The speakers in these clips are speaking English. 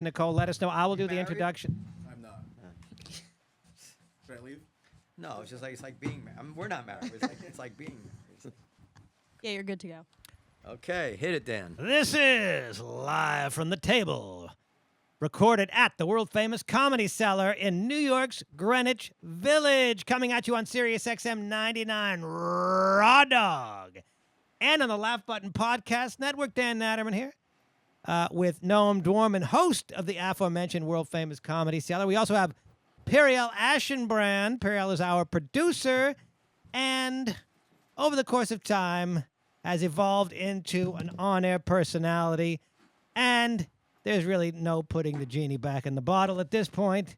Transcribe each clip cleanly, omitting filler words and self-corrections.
Nicole, let us know. I will do the introduction. I'm not. Should I leave? No, it's just like being married. I mean, we're not married. It's like being married. Yeah, you're good to go. Okay, hit it, Dan. This is Live from the Table, recorded at the world-famous Comedy Cellar in New York's Greenwich Village, coming at you on Sirius XM 99 Raw Dog, and on the Laugh Button Podcast Network. Dan Naturman here with Noam, Dworman, host of the aforementioned world-famous Comedy Cellar. We also have Periel Aschenbrand. Periel is our producer, and over the course of time has evolved into an on-air personality, and there's really no putting the genie back in the bottle at this point.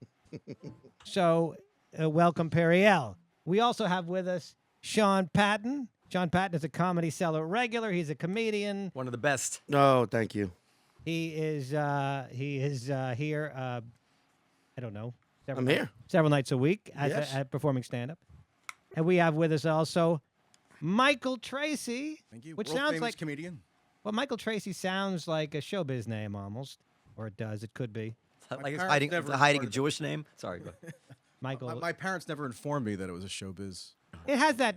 So, welcome, Periel. We also have with us Sean Patton. Sean Patton is a Comedy Cellar regular. He's a comedian. One of the best. Oh, thank you. He is here. I don't know. I'm here several nights a week Yes. at performing stand-up. And we have with us also Michael Tracey. Thank you. Which World sounds famous like comedian. Well, Michael Tracey sounds like a showbiz name almost, or it does. It could be. Like it's parents hiding, never hiding a recorded Jewish name. Sorry. Go ahead. Michael. My parents never informed me that it was a showbiz. It has that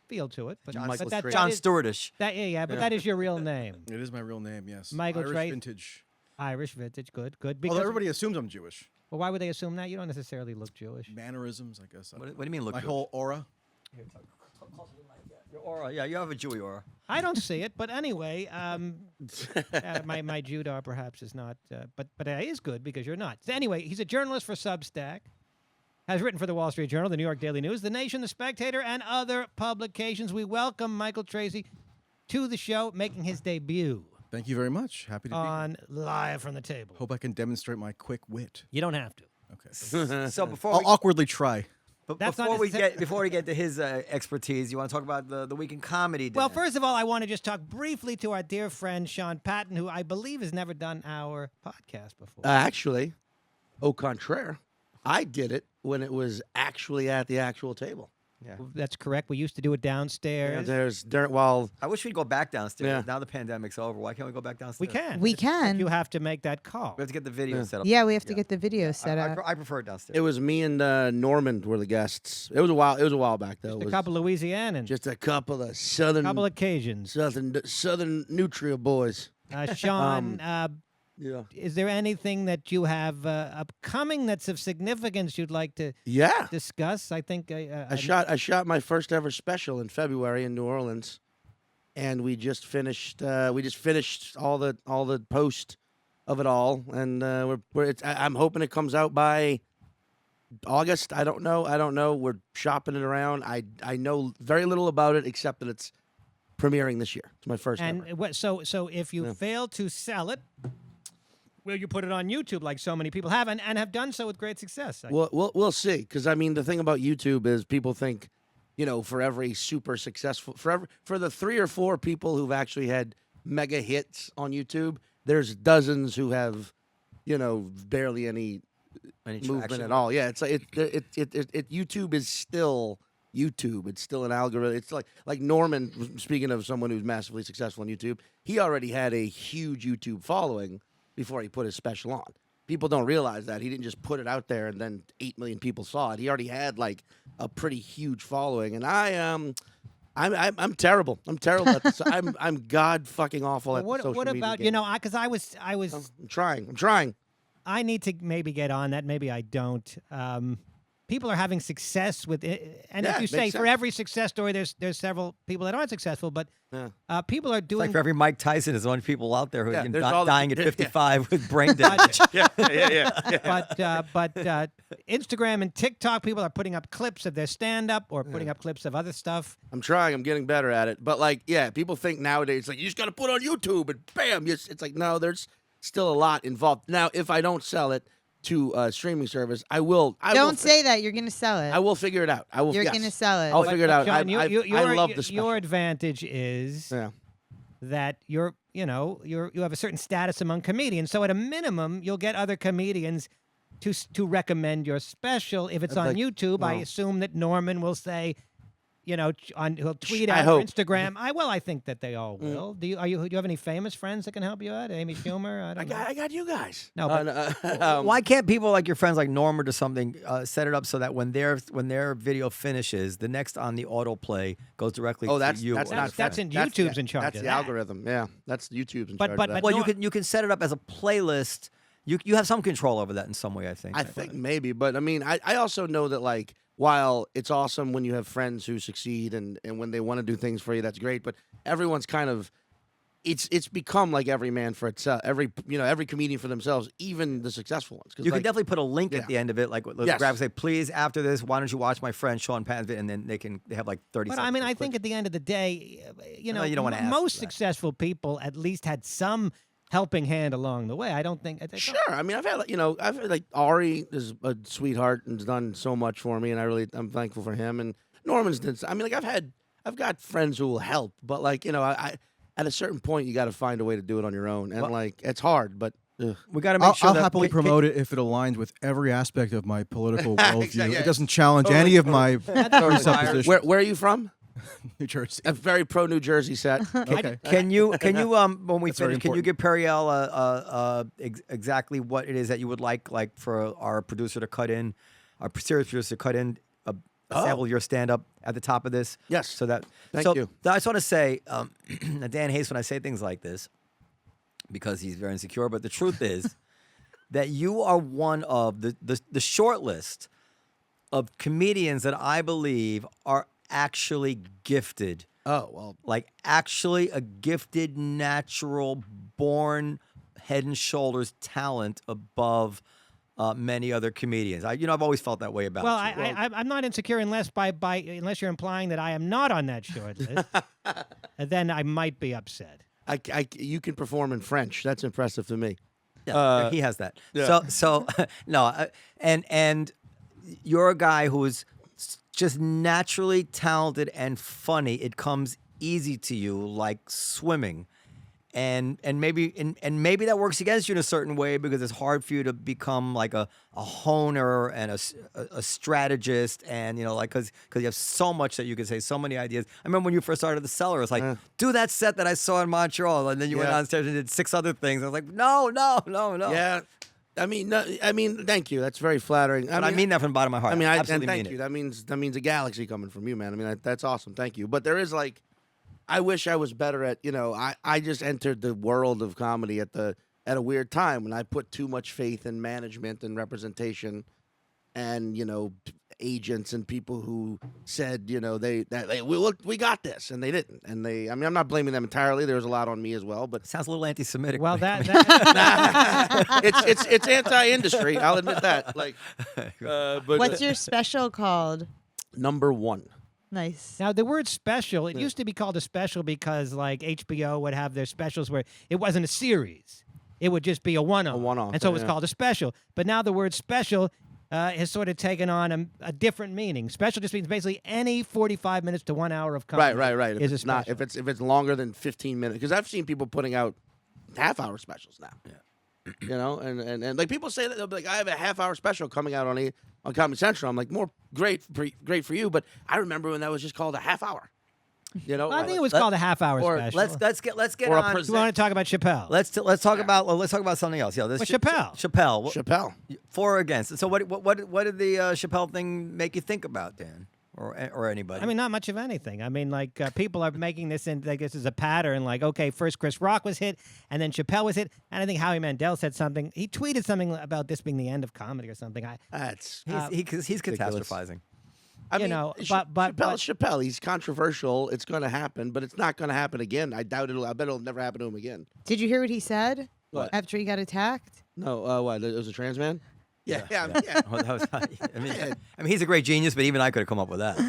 feel to it, but, John, but that, John that is, Stewartish. that but that is your real name. It is my real name, yes. Michael Irish Trace- vintage. Irish vintage. Good. Although everybody assumes I'm Jewish. Well, why would they assume that? You don't necessarily look Jewish. Mannerisms, I guess. What do you mean look My Jewish? whole aura. Your aura. Yeah, you have a Jewy aura. I don't see it, but anyway, my Judah perhaps is not, but it is good because you're not. So anyway, he's a journalist for Substack, has written for the Wall Street Journal, the New York Daily News, The Nation, The Spectator, and other publications. We welcome Michael Tracey to the show, making his debut Thank you very much. Happy to be here. on Live from the Table. Hope I can demonstrate my quick wit. You don't have to. Okay. So before I'll we, awkwardly try. but That's not before we get to his expertise, you want to talk about the week in comedy? Well, Dan? first of all, I want to just talk briefly to our dear friend Sean Patton, who I believe has never done our podcast before. Actually, au contraire, I did it when it was actually at the actual table. yeah. That's correct. We used to do it downstairs. I wish we'd go back downstairs. Yeah. Now the pandemic's over. Why can't we go back downstairs? We can. We It's- can. You have to make that call. We have to get the video set up. Yeah, we have to get the video set I, up. I prefer it downstairs. It was me and Norman were the guests. It was a while back though. Just It a was couple of Louisianans. just a couple of southern occasions. southern Nutria boys. Sean, Yeah. is there anything that you have upcoming that's of significance you'd like to Yeah. discuss? I think I shot my first ever special in February in New Orleans, and we just finished all the post of it all, and I'm hoping it comes out by August. I don't know. We're shopping it around. I know very little about it except that it's premiering this year. It's my first ever. And what? So if you Yeah. fail to sell it, will you put it on YouTube like so many people have and have done so with great success? We'll see. Because I mean, the thing about YouTube is people think, for every super successful, for the 3 or 4 people who've actually had mega hits on YouTube, there's dozens who have, barely any movement traction? at all. Yeah, it's like YouTube is still YouTube. It's still an algorithm. It's like Norman. Speaking of someone who's massively successful on YouTube, he already had a huge YouTube following before he put his special on. People don't realize that he didn't just put it out there and then 8 million people saw it. He already had like a pretty huge following, and I'm terrible. I'm terrible at this. I'm god fucking awful at the social what media about game. because I was I'm trying. I need to maybe get on that. Maybe I don't. People are having success with it, and Yeah, if you makes say for sense. every success story, there's several people that aren't successful, but Yeah. people are It's doing. like for every Mike Tyson, there's only people out there who Yeah, are there's all the- dying at yeah. 55 with brain damage. yeah. but Instagram and TikTok, people are putting up clips of their stand-up or putting up clips of other stuff. I'm trying. I'm getting better at it. But people think nowadays you just got to put it on YouTube and bam, it's like no, there's still a lot involved. Now, if I don't sell it to a streaming service, I will. Don't say that. You're going to sell it. I will figure it out. I will. You're yes. going to sell it. I'll figure it out. John, I love the special. Your advantage is Yeah. that you have a certain status among comedians. So at a minimum, you'll get other comedians to recommend your special. If it's on Like, YouTube, I no. assume that Norman will say, he'll tweet I out hope. or Instagram. I think that they all will. Do you have any famous friends that can help you out? Amy Schumer? I don't know. I got you guys. No, but Why can't people like your friends, like Norm or do something, set it up so that when their video finishes, the next on the autoplay goes directly to you? That's or not your friend? that's in That's- YouTube's in charge That's of the that. algorithm. Yeah, that's YouTube's in But- charge but- of that. but Well, Nor- you can set it up as a playlist. You have some control over that in some way, I think. I think maybe, but I mean, I also know that like while it's awesome when you have friends who succeed and when they want to do things for you, that's great. But everyone's kind of it's become like every man for itself, every comedian for themselves, even the successful ones. 'Cause, You like, can definitely put a link yeah. at the end of it, like Yes. grab say, please after this, why don't you watch my friend Sean Patton's video, and then they have like 30 But seconds. I mean, to I click. think at the end of the day, you don't wanna ask most for that. successful people at least had some helping hand along the way. I don't think. Sure. I mean, I've had like Ari is a sweetheart and has done so much for me, and I'm thankful for him. And Norman's done. I mean, like I've got friends who will help, but like I at a certain point you got to find a way to do it on your own, and like it's hard, but. Ugh. we got to make sure I'll that happily promote it if it aligns with every aspect of my political worldview. Exactly, yeah. It doesn't challenge Totally. any of my presuppositions. Where are you from? New Jersey. A very pro New Jersey set. Okay. Can you when we That's very finish, can you important. give Periel exactly what it is that you would like for our producer to cut in, our serious producer to cut in a sample of your stand up at the top of this? Yes. So that Thank so you. I just want to say that Dan hates when I say things like this because he's very insecure. But the truth is that you are one of the short list of comedians that I believe are actually gifted. Oh well. Like actually a gifted, natural, born head and shoulders talent above many other comedians. I've always felt that way about Well, you. I'm not insecure unless unless you're implying that I am not on that short list. Then I might be upset. You can perform in French. That's impressive to me. Yeah, he has that. yeah. So no, and you're a guy who is just naturally talented and funny. It comes easy to you like swimming. And maybe that works against you in a certain way because it's hard for you to become like a honer and a strategist, and because you have so much that you can say, so many ideas. I remember when you first started the Cellar, it's like do that set that I saw in Montreal, and then you went Yeah. downstairs and did 6 other things. I was like, no. Yeah. I mean, thank you. That's very flattering. But I mean that from the bottom of my heart. I mean, I and absolutely thank mean you. it. That means a galaxy coming from you, man. I mean, that's awesome. Thank you. But there is like, I wish I was better at. I just entered the world of comedy at a weird time when I put too much faith in management and representation, and agents and people who said we got this, and they didn't. And I'm not blaming them entirely. There was a lot on me as well, but Sounds a little anti-Semitic. Well, that it's anti-industry. I'll admit that. Like, but What's your special called? number one? Nice. now the word special. It used to be called a special because like HBO would have their specials where it wasn't a series. It would just be a one-off. one-off, And so it was yeah. called a special. But now the word special has sort of taken on a different meaning. Special just means basically any 45 minutes to 1 hour of comedy. Right. If Is a it's not, special. if it's longer than 15 minutes, because I've seen people putting out half-hour specials now. Yeah. And like people say that they'll be like, I have a half-hour special coming out on Comedy Central. I'm like, great for you, but I remember when that was just called a half hour. Well, I think it was called a half-hour or special. let's get Or a on. You want to talk about Chappelle? Let's talk about something else. Yeah, Well, Chappelle. Chappelle. Chappelle. For or against. So what did the Chappelle thing make you think about, Dan, or anybody? I mean, not much of anything. I mean, like people are making this in like this is a pattern. Like, okay, first Chris Rock was hit, and then Chappelle was hit, and I think Howie Mandel said something. He tweeted something about this being the end of comedy or something. That's he's ridiculous. catastrophizing. I you mean, know, Chappelle, but- Chappelle, he's controversial. It's going to happen, but it's not going to happen again. I doubt it'll. I bet it'll never happen to him again. Did you hear what he said What? after he got attacked? No, what? It was a trans man. Yeah. Well, that was, I mean, he's a great genius, but even I could have come up with that.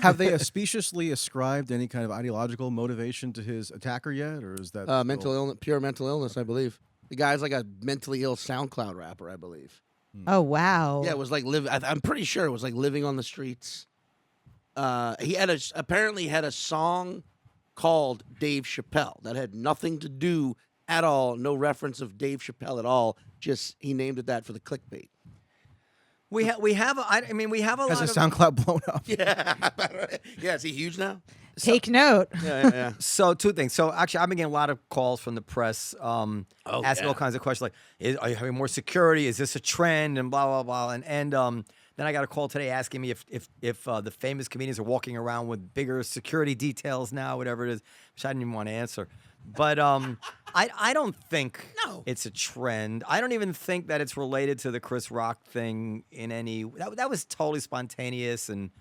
Have they speciously ascribed any kind of ideological motivation to his attacker yet, or is that Mental illness, pure mental illness, I believe. The guy's like a mentally ill SoundCloud rapper, I believe. Oh wow. Yeah, it was like I'm pretty sure it was like living on the streets. He apparently had a song called Dave Chappelle that had nothing to do at all, no reference of Dave Chappelle at all. Just he named it that for the clickbait. We have I mean we have a Has lot his of SoundCloud blown up? Yeah, is he huge now? Take note. Yeah. So two things. So actually, I've been getting a lot of calls from the press, asking all kinds of questions like, "Are you having more security? Is this a trend?" And blah blah blah. And then I got a call today asking me if the famous comedians are walking around with bigger security details now, whatever it is, which I didn't even want to answer. But I don't think it's a trend. I don't even think that it's related to the Chris Rock thing in any. That was totally spontaneous and.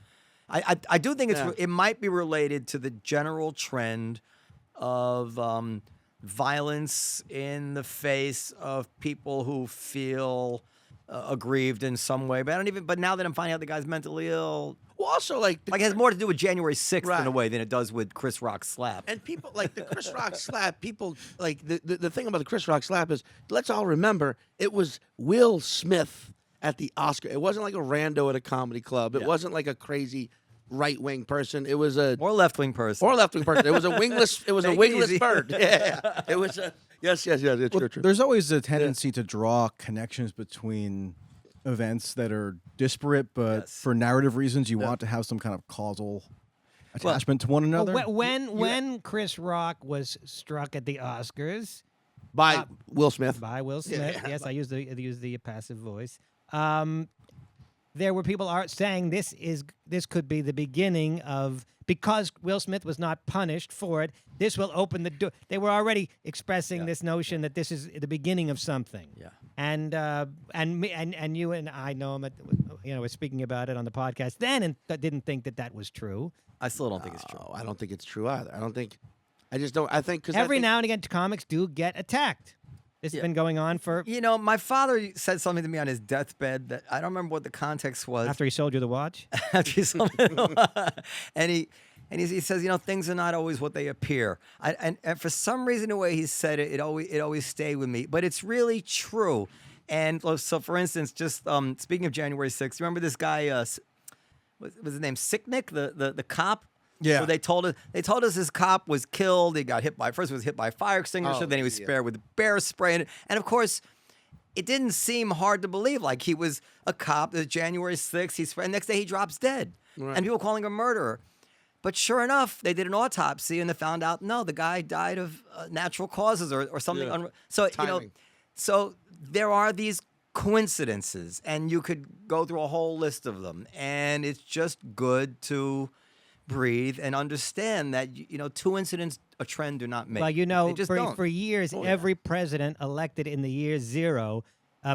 I do think it might be related to the general trend of violence in the face of people who feel aggrieved in some way. But now that I'm finding out the guy's mentally ill, Well, also like it has more to do with January 6th Right. in a way than it does with Chris Rock's slap. And people like the Chris Rock slap. People like the thing about the Chris Rock slap is let's all remember it was Will Smith at the Oscar. It wasn't like a rando at a comedy club. It wasn't like a crazy right wing person. It was a Or left-wing person. or left wing person. It was a wingless. It was a Make it wingless easy. bird. Yeah. It was a yes. It's Well, true. there's always a tendency to draw connections between events that are disparate, but Yes. for narrative reasons, you want to have some kind of causal attachment to one another. When Chris Rock was struck at the Oscars By Will Smith. by Will Smith, yes, I used the passive voice. There were people saying this could be the beginning of, because Will Smith was not punished for it, this will open the door. They were already expressing this notion that this is the beginning of something. Yeah. And you and I know him, we're speaking about it on the podcast then, and didn't think that was true. I still don't think it's true. Oh, I don't think it's true either. I just don't. I think because Every now and again, comics do get attacked. This has been going on for You know, my father said something to me on his deathbed that I don't remember what the context was. after he sold you the watch. After he sold it. and he says, things are not always what they appear. And for some reason, the way he said it, it always stayed with me. But it's really true. And so, for instance, just speaking of January 6th, remember this guy? Was his name Sicknick, the cop? Yeah. So they told us his cop was killed. He got hit by a fire extinguisher. Then he was spared with bear spray. And of course, it didn't seem hard to believe. Like he was a cop. January 6th. And next day he drops dead. Right. And people calling him a murderer. But sure enough, they did an autopsy and they found out no, the guy died of natural causes or something. Yeah. So Timing. so there are these coincidences, and you could go through a whole list of them. And it's just good to breathe and understand that two incidents a trend do not make. Well, They just don't. for years, every president elected in the year zero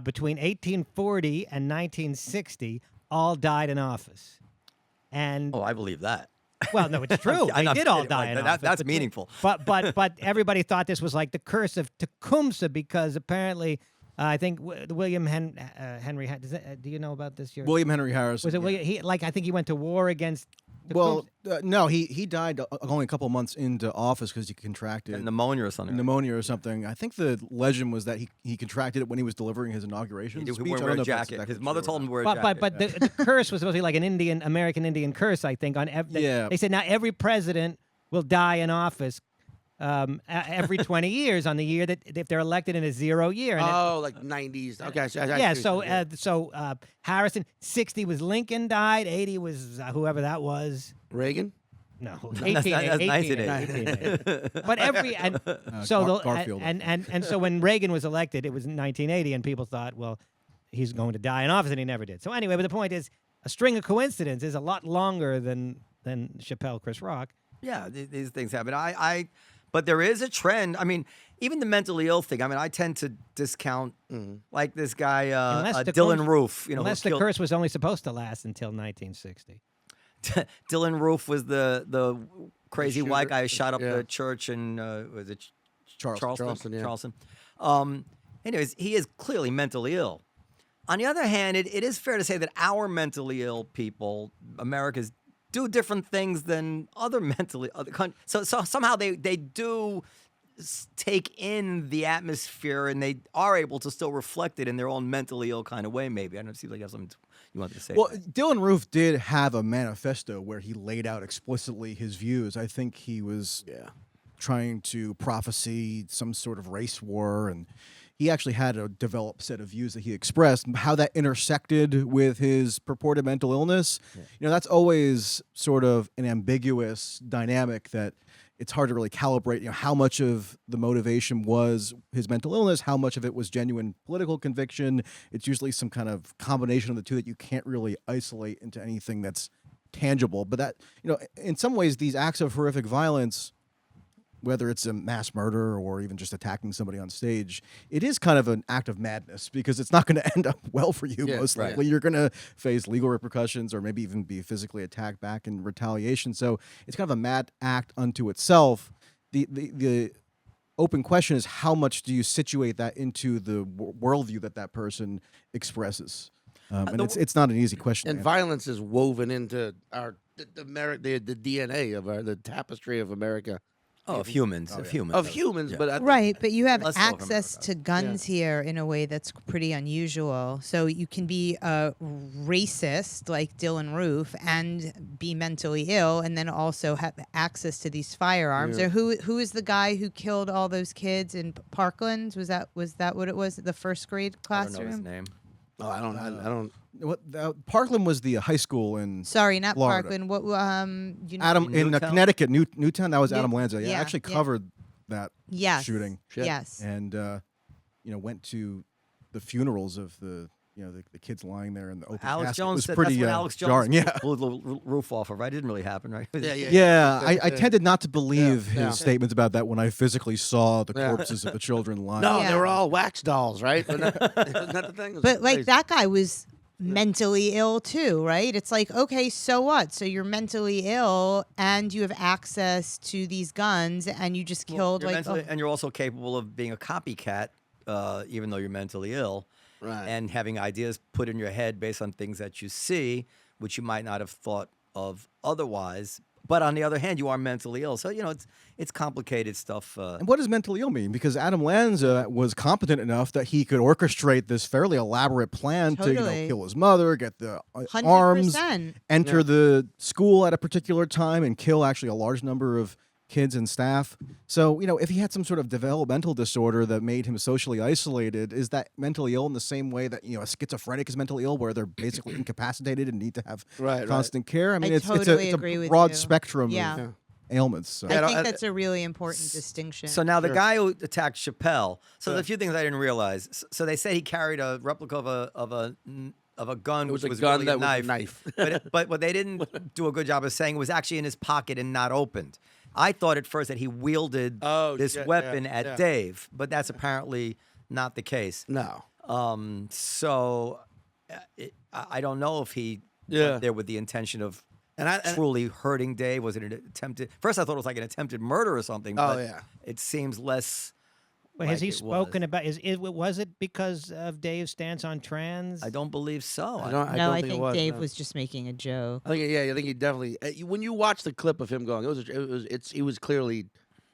between 1840 and 1960 all died in office. And Oh, I believe that. well, no, it's true. I'm They not did all kidding. die Like, in that- office. that's meaningful. But everybody thought this was like the curse of Tecumseh because apparently, I think William Henry. Do you know about this? William Henry Harrison. Was it William? I think he went to war against. Well, no, he died only a couple months into office because he contracted Pneumonia or something. pneumonia or something. I think the legend was that he contracted it when he was delivering his inauguration He speech. wouldn't I wear don't know a if that's jacket. exactly His mother true or told him not. to wear a jacket. But the curse was supposed to be like an American Indian curse, I think. Yeah. They said now every president will die in office every 20 years on the year that if they're elected in a 0 year. And like 90s. Okay. yeah. So Harrison, 60 was Lincoln died. 80 was whoever that was. Reagan. No, that's 1880. But Garfield. and so when Reagan was elected, it was in 1980, and people thought, well, he's going to die in office, and he never did. So anyway, but the point is, a string of coincidences is a lot longer than Chappelle, Chris Rock. Yeah, these things happen. But there is a trend. I mean, even the mentally ill thing. I mean, I tend to discount like this guy Unless the Dylan curse- Roof. Unless the curse was only supposed to last until 1960. Dylan Roof was the crazy shooter. white guy who shot up Yeah. the church in was it Charleston. yeah. Charleston. Anyways, he is clearly mentally ill. On the other hand, it is fair to say that our mentally ill people, Americans, do different things than other countries. So somehow they do take in the atmosphere, and they are able to still reflect it in their own mentally ill kind of way. Maybe I don't know. It seems like you have something you wanted to say. Well, Dylan Roof did have a manifesto where he laid out explicitly his views. I think he was trying to prophesy some sort of race war, and he actually had a developed set of views that he expressed. How that intersected with his purported mental illness, that's always sort of an ambiguous dynamic that it's hard to really calibrate. How much of the motivation was his mental illness, how much of it was genuine political conviction. It's usually some kind of combination of the two that you can't really isolate into anything that's tangible. But that, in some ways, these acts of horrific violence, whether it's a mass murder or even just attacking somebody on stage, it is kind of an act of madness because it's not going to end up well for you. Most likely, you're going to face legal repercussions or maybe even be physically attacked back in retaliation. So it's kind of a mad act unto itself. The open question is, how much do you situate that into the worldview that person expresses? And it's not an easy question. And violence is woven into the DNA of the tapestry of America. Of humans. But Right, but you have Let's talk about access to guns here in a way that's pretty unusual. So you can be a racist like Dylan Roof and be mentally ill, and then also have access to these firearms. Or who is the guy who killed all those kids in Parkland? Was that what it was? The first grade I classroom? don't know his name. Oh, I don't. Parkland was the high school in Sorry, not Florida. Parkland. What? Adam in Newtown? Connecticut, Newtown. That was Adam Lanza. Yeah, I yeah, actually yeah. covered that Yes. shooting, Yes. and went to the funerals of the kids lying there in the open Alex casket. It Jones was said pretty that's what Alex Jones jarring. Yeah, blew the roof off of. Right? It didn't really happen, right? yeah. I tended not to believe his Yeah. statements about that when I physically saw the corpses of the children lying. No, Yeah. they were all wax dolls, right? Isn't that the thing? But like that guy was mentally ill too, right? It's like, okay, so what? So you're mentally ill and you have access to these guns and you just killed You're like mentally- and you're also capable of being a copycat, even though you're mentally ill, Right. and having ideas put in your head based on things that you see, which you might not have thought of otherwise. But on the other hand, you are mentally ill, so it's complicated stuff. And what does mentally ill mean? Because Adam Lanza was competent enough that he could orchestrate this fairly elaborate plan to Totally. kill his mother, get the 100%. arms, enter the school at a particular time, and kill actually a large number of kids and staff. So, if he had some sort of developmental disorder that made him socially isolated, is that mentally ill in the same way that, a schizophrenic is mentally ill, where they're basically incapacitated and need to have constant care? I mean, it's totally a agree with broad you. spectrum Yeah. of ailments. So. I think that's a really important distinction. So now the guy who attacked Chappelle. So there's a few things I didn't realize. So they say he carried a replica of a gun, It was which a was gun really that a was a knife. knife. but what they didn't do a good job of saying was actually in his pocket and not opened. I thought at first that he wielded this weapon at Dave, but that's apparently not the case. No. So I don't know if he went there with the intention of truly hurting Dave. Was it an attempted? First, I thought it was like an attempted murder or something. Oh, but yeah. It seems less. Wait, has like he it spoken about? Was it because of Dave's stance on trans? I don't believe so. I no, don't I think it was, Dave no. was just making a joke. I think he definitely. When you watch the clip of him going, he was clearly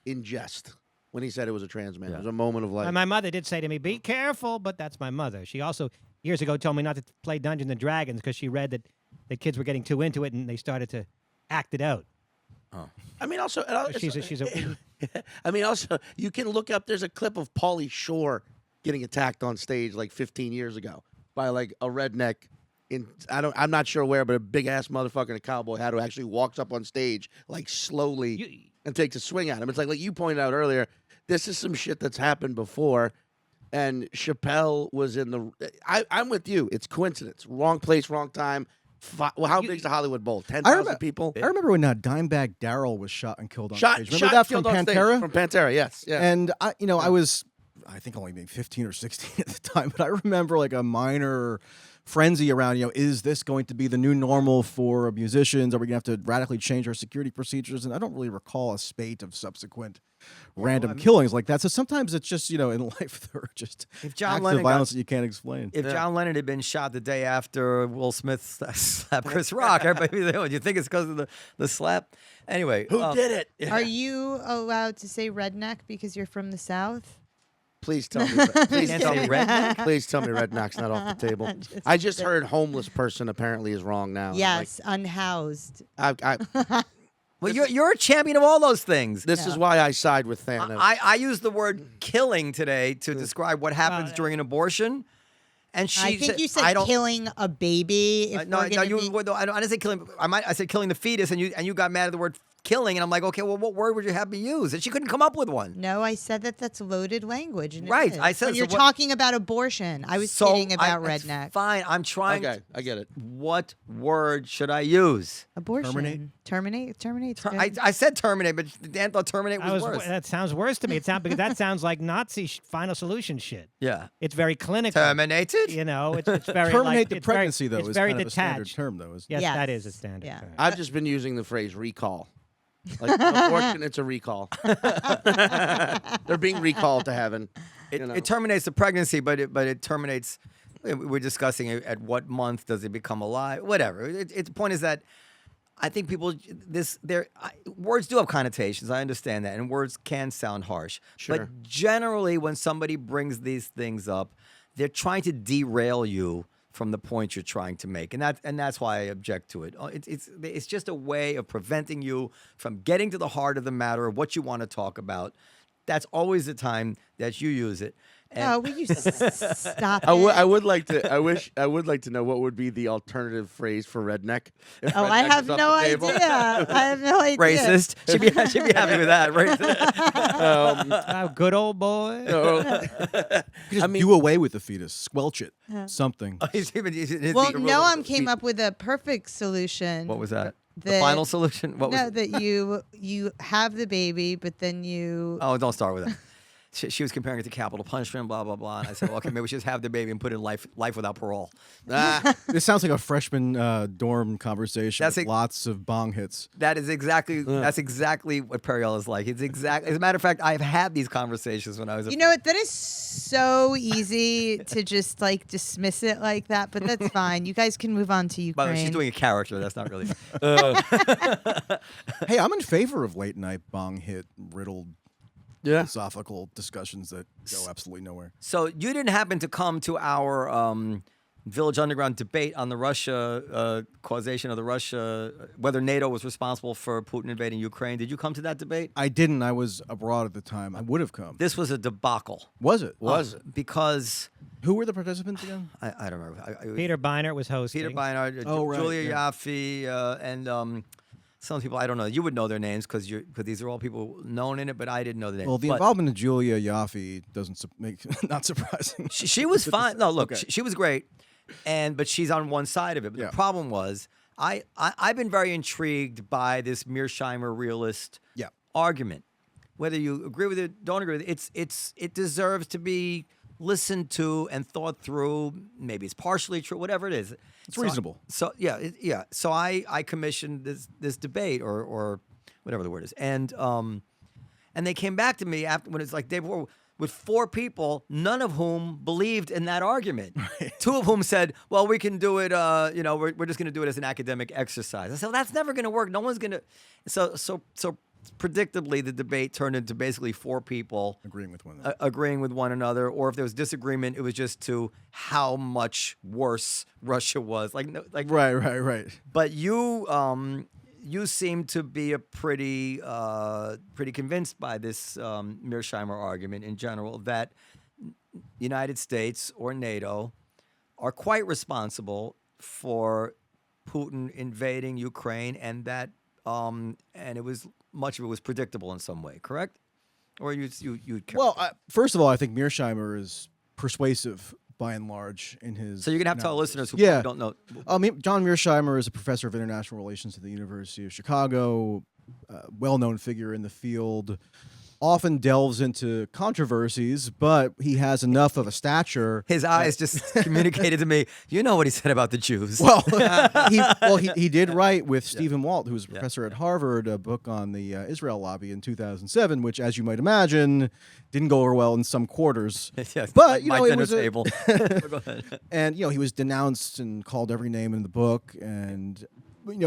in jest when he said it was a trans man. It was a moment of like. My mother did say to me, "Be careful," but that's my mother. She also years ago told me not to play Dungeons and Dragons because she read that the kids were getting too into it and they started to act it out. I mean, also, She's a I mean, also, you can look up. There's a clip of Pauly Shore getting attacked on stage like 15 years ago by like a redneck. I'm not sure where, but a big ass motherfucker in a cowboy hat who actually walks up on stage like slowly and takes a swing at him. It's like you pointed out earlier. This is some shit that's happened before, and Chappelle was in the. I'm with you. It's coincidence. Wrong place, wrong time. How big is the Hollywood Bowl? 10,000 people. I remember when Dimebag Darrell was shot and killed on stage. Remember Shot that killed from on stage. Pantera? From Pantera, yes. Yeah. And I was, I think only maybe 15 or 16 at the time, but I remember like a minor frenzy around, is this going to be the new normal for musicians? Are we going to have to radically change our security procedures? And I don't really recall a spate of subsequent random killings like that. So sometimes it's just, in life, there are just acts of violence that you can't explain. If John Lennon had been shot the day after Will Smith slapped Chris Rock, everybody would do you think it's because of the slap? Anyway. Who did it? Yeah. Are you allowed to say redneck because you're from the South? Please tell me. Please Can't tell say me. redneck? Please tell me redneck's not off the table. I just heard homeless person apparently is wrong now. Yes, unhoused. I Well, you're a champion of all those things. This is why I side with Thanos. I used the word killing today to describe what happens during an abortion. And she I think said, you said killing a baby. If no, we're gonna you. be- Well, I didn't say killing. I said killing the fetus, and you got mad at the word killing, and I'm like, okay, well, what word would you have me use? And she couldn't come up with one. No, I said that's loaded language. And it Right, is. I said- when so you're what- talking about abortion. I was kidding about it's redneck. Fine, I'm trying. Okay, I get it. What word should I use? Abortion. Terminate. I said terminate, but Dan thought terminate was worse. That sounds worse to me. Because that sounds like Nazi final solution shit. Yeah. It's very clinical. Terminated? You know, it's very Terminate like, the it's very- pregnancy, though, it's is very kind of a standard detached. term, though. Yes, Yes. that is a standard Yeah. term. I've just been using the phrase recall. Like abortion, it's a recall. They're being recalled to heaven. It terminates the pregnancy, but it terminates. We're discussing at what month does it become alive? Whatever. The point is that I think people words do have connotations. I understand that, and words can sound harsh. Sure. But generally, when somebody brings these things up, they're trying to derail you from the point you're trying to make, and that's why I object to it. It's just a way of preventing you from getting to the heart of the matter of what you want to talk about. That's always the time that you use it. And Oh, will you stop? I would like to. I would like to know what would be the alternative phrase for redneck. if Oh, I redneck have is off no the table. idea. I have no idea. racist. She'd be happy with that. Racist. Oh, good old boy. You just do away with the fetus, squelch it, something. Well, Noam came up with a perfect solution. What was that? The That- final solution? What was No, it? that you have the baby, but then you. Oh, don't start with that. She was comparing it to capital punishment, blah, blah, blah. And I said, well, okay, maybe we should just have the baby and put in life without parole. This sounds like a freshman dorm conversation That's with it. lots of bong hits. That's exactly what Periel is like. As a matter of fact, I've had these conversations when I was a You know what? That is so easy to just like dismiss it like that, but that's fine. You guys can move on to Ukraine. By the way, she's doing a character. That's not really. Hey, I'm in favor of late night bong hit riddled Yeah. philosophical discussions that go absolutely nowhere. So you didn't happen to come to our Village Underground debate on the Russia causation of the Russia, whether NATO was responsible for Putin invading Ukraine. Did you come to that debate? I didn't. I was abroad at the time. I would have come. This was a debacle. Was it? Because Who were the participants again? I don't remember. Peter Beinart was hosting. Peter Beinart, Oh, right, Julia yeah. Yaffe, and some people I don't know. You would know their names because these are all people known in it, but I didn't know the names. Well, the But involvement of Julia Yaffe doesn't make not surprising. she was fine. No, look, Okay. she was great, but she's on one side of it. But Yeah. the problem was, I've been very intrigued by this Mearsheimer realist Yeah. argument. Whether you agree with it, don't agree with it, it deserves to be listened to and thought through. Maybe it's partially true, whatever it is. It's reasonable. So yeah. So I commissioned this debate or whatever the word is, and they came back to me after when it's like day before with 4 people, none of whom believed in that argument. 2 of whom said, "Well, we can do it. We're just going to do it as an academic exercise." I said, well, "That's never going to work. No one's going to." So predictably, the debate turned into basically 4 people Agreeing with one another. agreeing with one another, or if there was disagreement, it was just to how much worse Russia was. Right. But you seem to be a pretty convinced by this Mearsheimer argument in general that United States or NATO are quite responsible for Putin invading Ukraine, and that and it was much of it was predictable in some way, correct? Or you Well, first of all, I think Mearsheimer is persuasive by and large in his. so you're gonna have to tell analysis. listeners who Yeah. don't know. John Mearsheimer is a professor of international relations at the University of Chicago, well-known figure in the field, often delves into controversies, but he has enough of a stature. His eyes just communicated to me. You know what he said about the Jews. Well, he did write with Stephen Walt, who was a professor at Harvard, a book on the Israel lobby in 2007, which, as you might imagine, didn't go over well in some quarters. Yes, But my it dinner was a- table. Go ahead. And he was denounced and called every name in the book, and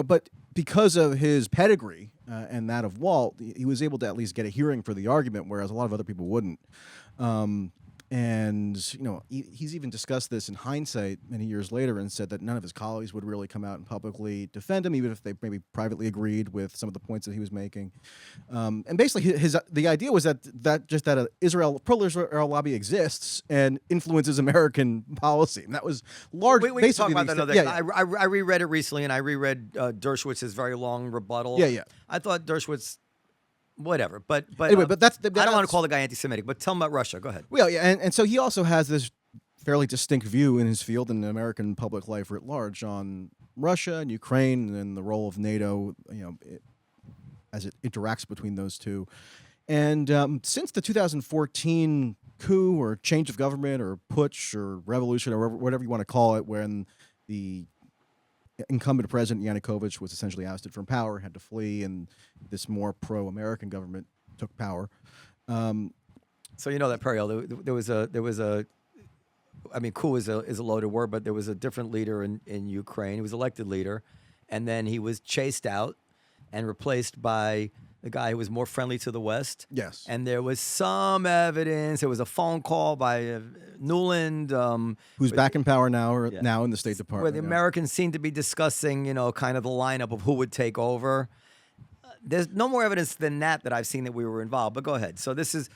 but because of his pedigree and that of Walt, he was able to at least get a hearing for the argument, whereas a lot of other people wouldn't. And And he's even discussed this in hindsight many years later and said that none of his colleagues would really come out and publicly defend him, even if they maybe privately agreed with some of the points that he was making. And basically, the idea was that an pro-Israel lobby exists and influences American policy, and that was largely. We can talk about that another day. I reread it recently, and I reread Dershowitz's very long rebuttal. Yeah. I thought Dershowitz. Whatever, but anyway, but I don't want to call the guy anti-Semitic. But tell him about Russia. Go ahead. Well, yeah, and so he also has this fairly distinct view in his field and American public life writ large on Russia and Ukraine and the role of NATO, as it interacts between those two. And since the 2014 coup or change of government or putsch or revolution or whatever you want to call it, when the incumbent president Yanukovych was essentially ousted from power, had to flee, and this more pro-American government took power. So that Periel, there was a. I mean, coup is a loaded word, but there was a different leader in Ukraine. He was elected leader, and then he was chased out and replaced by the guy who was more friendly to the West. Yes. And there was some evidence. There was a phone call by Newland. Who's back in power now, or now in the State Department. Where the Americans seemed to be discussing, kind of the lineup of who would take over. There's no more evidence than that I've seen that we were involved. But go ahead. This is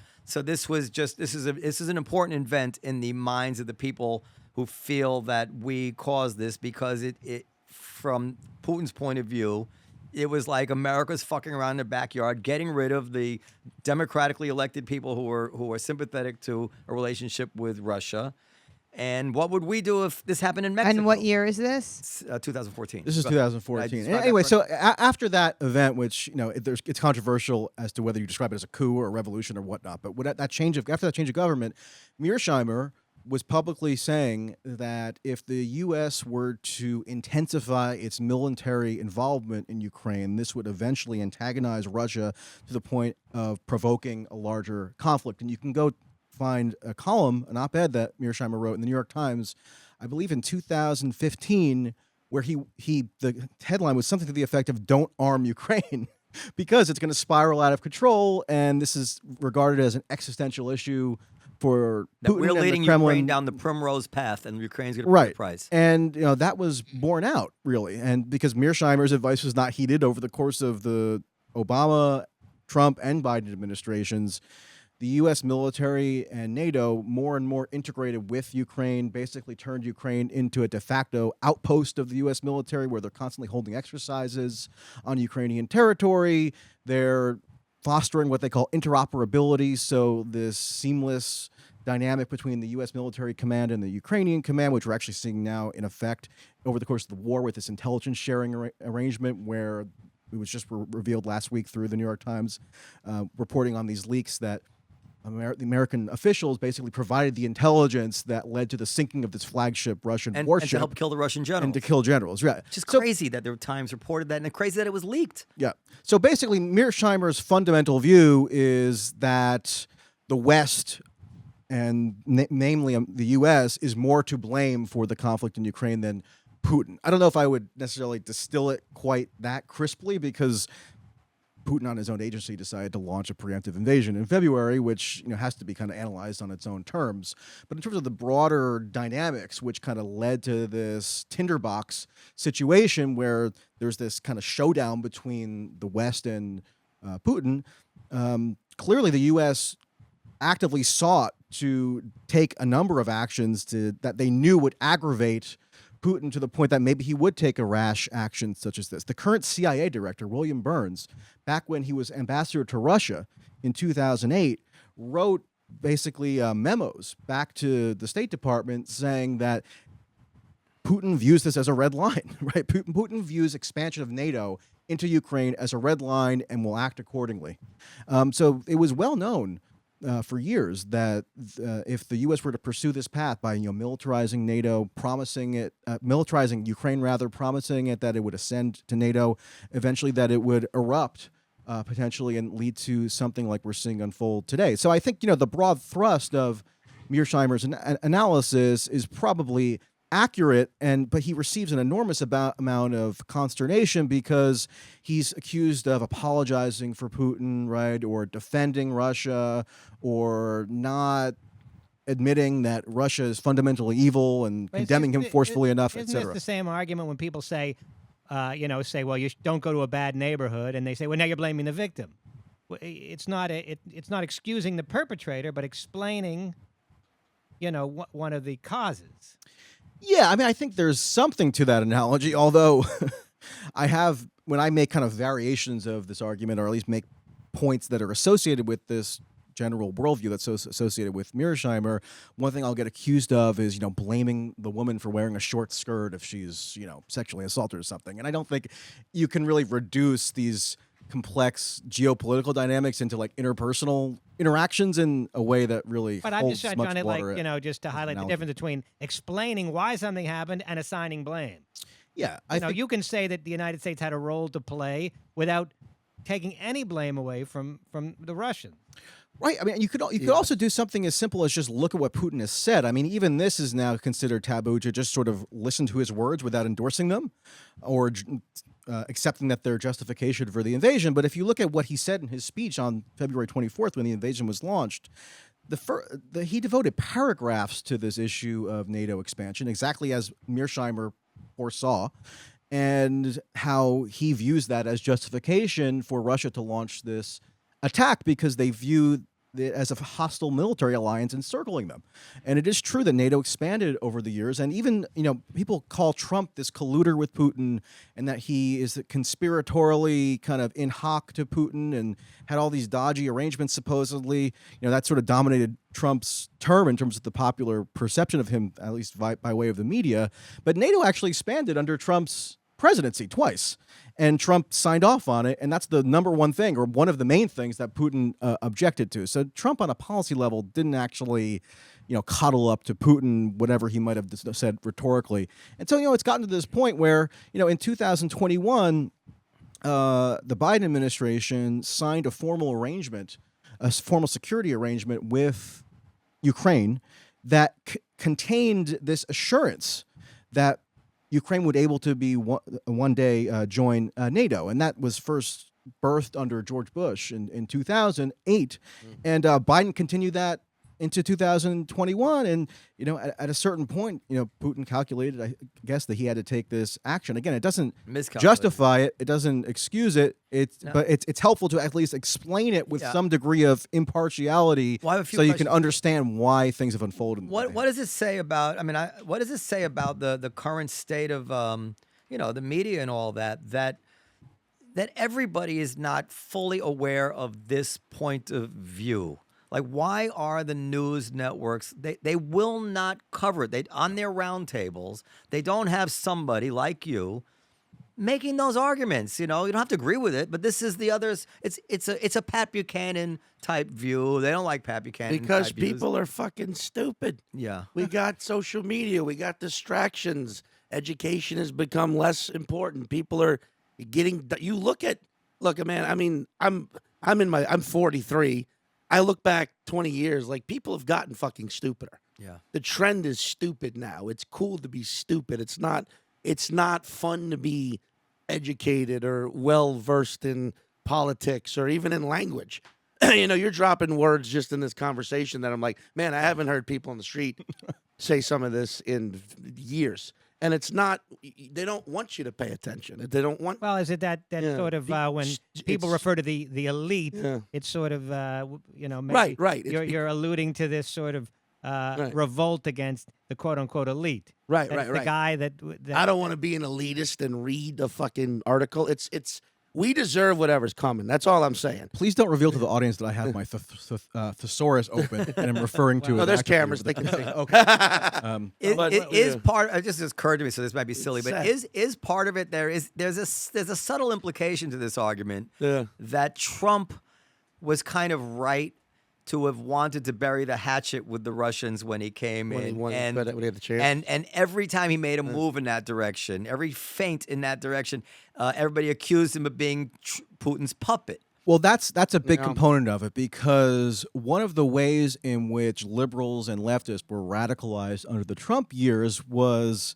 an important event in the minds of the people who feel that we caused this, because it from Putin's point of view, it was like America's fucking around in their backyard, getting rid of the democratically elected people who were sympathetic to a relationship with Russia. And what would we do if this happened in Mexico? And what year is this? 2014. This is 2014. Anyway, so after that event, which it's controversial as to whether you describe it as a coup or a revolution or whatnot, but after that change of government, Mearsheimer was publicly saying that if the U.S. were to intensify its military involvement in Ukraine, this would eventually antagonize Russia to the point of provoking a larger conflict. And you can go find a column, an op-ed that Mearsheimer wrote in the New York Times, I believe in 2015, where the headline was something to the effect of "Don't arm Ukraine," because it's going to spiral out of control, and this is regarded as an existential issue for that Putin we're and leading the Kremlin. Ukraine down the primrose path, and Ukraine's going to pay the price. And that was borne out, really, and because Mearsheimer's advice was not heeded over the course of the Obama, Trump, and Biden administrations, the U.S. military and NATO more and more integrated with Ukraine, basically turned Ukraine into a de facto outpost of the U.S. military, where they're constantly holding exercises on Ukrainian territory. They're fostering what they call interoperability, so this seamless dynamic between the U.S. military command and the Ukrainian command, which we're actually seeing now in effect over the course of the war with this intelligence sharing arrangement, where it was just revealed last week through the New York Times reporting on these leaks that the American officials basically provided the intelligence that led to the sinking of this flagship Russian warship. And to help kill the Russian generals. And to kill generals, yeah. Just crazy that the Times reported that, and crazy that it was leaked. Yeah. So basically, Mearsheimer's fundamental view is that the West, and namely the U.S., is more to blame for the conflict in Ukraine than Putin. I don't know if I would necessarily distill it quite that crisply, because Putin on his own agency decided to launch a preemptive invasion in February, which has to be kind of analyzed on its own terms. But in terms of the broader dynamics, which kind of led to this tinderbox situation where there's this kind of showdown between the West and Putin, clearly the U.S. actively sought to take a number of actions that they knew would aggravate Putin to the point that maybe he would take a rash action such as this. The current CIA director, William Burns, back when he was ambassador to Russia in 2008, wrote basically memos back to the State Department saying that Putin views this as a red line, right? Putin views expansion of NATO into Ukraine as a red line and will act accordingly. So it was well known for years that if the U.S. were to pursue this path by militarizing NATO, militarizing Ukraine rather, promising it that it would ascend to NATO, eventually that it would erupt potentially and lead to something like we're seeing unfold today. So I think the broad thrust of Mearsheimer's analysis is probably accurate, but he receives an enormous amount of consternation because he's accused of apologizing for Putin, right, or defending Russia, or not admitting that Russia is fundamentally evil and But condemning him forcefully enough, Isn't this etc. the same argument when people say, well, you don't go to a bad neighborhood, and they say, well, now you're blaming the victim. Well, it's not excusing the perpetrator, but explaining, one of the causes. Yeah, I mean, I think there's something to that analogy, although when I make kind of variations of this argument, or at least make points that are associated with this general worldview that's associated with Mearsheimer, one thing I'll get accused of is, blaming the woman for wearing a short skirt if she's, sexually assaulted or something. And I don't think you can really reduce these complex geopolitical dynamics into like interpersonal interactions in a way that really But I'm holds just much trying to, water just to highlight the analogy. difference between explaining why something happened and assigning blame. Yeah, I think You can say that the United States had a role to play without taking any blame away from the Russians. right. I mean, you could also do something as simple as just look at what Putin has said. I mean, even this is now considered taboo to just sort of listen to his words without endorsing them, or accepting that they're justification for the invasion. But if you look at what he said in his speech on February 24th when the invasion was launched, he devoted paragraphs to this issue of NATO expansion, exactly as Mearsheimer foresaw, and how he views that as justification for Russia to launch this attack because they view it as a hostile military alliance encircling them. And it is true that NATO expanded over the years, and even people call Trump this colluder with Putin, and that he is conspiratorially kind of in hoc to Putin and had all these dodgy arrangements supposedly. That sort of dominated Trump's term in terms of the popular perception of him, at least by way of the media. But NATO actually expanded under Trump's presidency twice, and Trump signed off on it, and that's the number one thing, or one of the main things that Putin objected to. So Trump on a policy level didn't actually coddle up to Putin whatever he might have said rhetorically. And so it's gotten to this point where in 2021 the Biden administration signed a formal security arrangement with Ukraine that contained this assurance that Ukraine would able to be one day join NATO, and that was first birthed under George Bush in 2008, and Biden continued that into 2021, and at a certain point, Putin calculated, I guess, that he had to take this action. Again, it doesn't justify it, it doesn't excuse it. But it's helpful to at least explain it with some degree of impartiality, so you can understand why things have unfolded. What does it say about? I mean, what does it say about the current state of the media and all that everybody is not fully aware of this point of view? Like, why are the news networks, they will not cover it. On their roundtables, they don't have somebody like you making those arguments. You don't have to agree with it, but this is the others. It's a Pat Buchanan type view. They don't like Pat Buchanan because type views. people are fucking stupid. Yeah. We got social media. We got distractions. Education has become less important. People are getting. Look, man. I mean, I'm 43. I look back 20 years, like people have gotten fucking stupider. Yeah. The trend is stupid now. It's cool to be stupid. It's not fun to be educated or well versed in politics or even in language. You're dropping words just in this conversation that I'm like, man, I haven't heard people on the street say some of this in years. And it's not, they don't want you to pay attention. They don't want. Well, is it that sort of when people refer to the elite, it's sort of, maybe right. You're alluding to this sort of revolt against the quote unquote elite. Right. The guy that I don't want to be an elitist and read a fucking article. It's we deserve whatever's coming. That's all I'm saying. Please don't reveal to the audience that I have my thesaurus open and I'm referring to it. No, there's actively, cameras. They can see. Okay. It is part. It just occurred to me, so this might be silly, but is part of it? There's a subtle implication to this argument that Trump was kind of right to have wanted to bury the hatchet with the Russians when he came in, when he had the chance. and every time he made a move in that direction, every feint in that direction, everybody accused him of being Putin's puppet. Well, that's a big component of it, because one of the ways in which liberals and leftists were radicalized under the Trump years was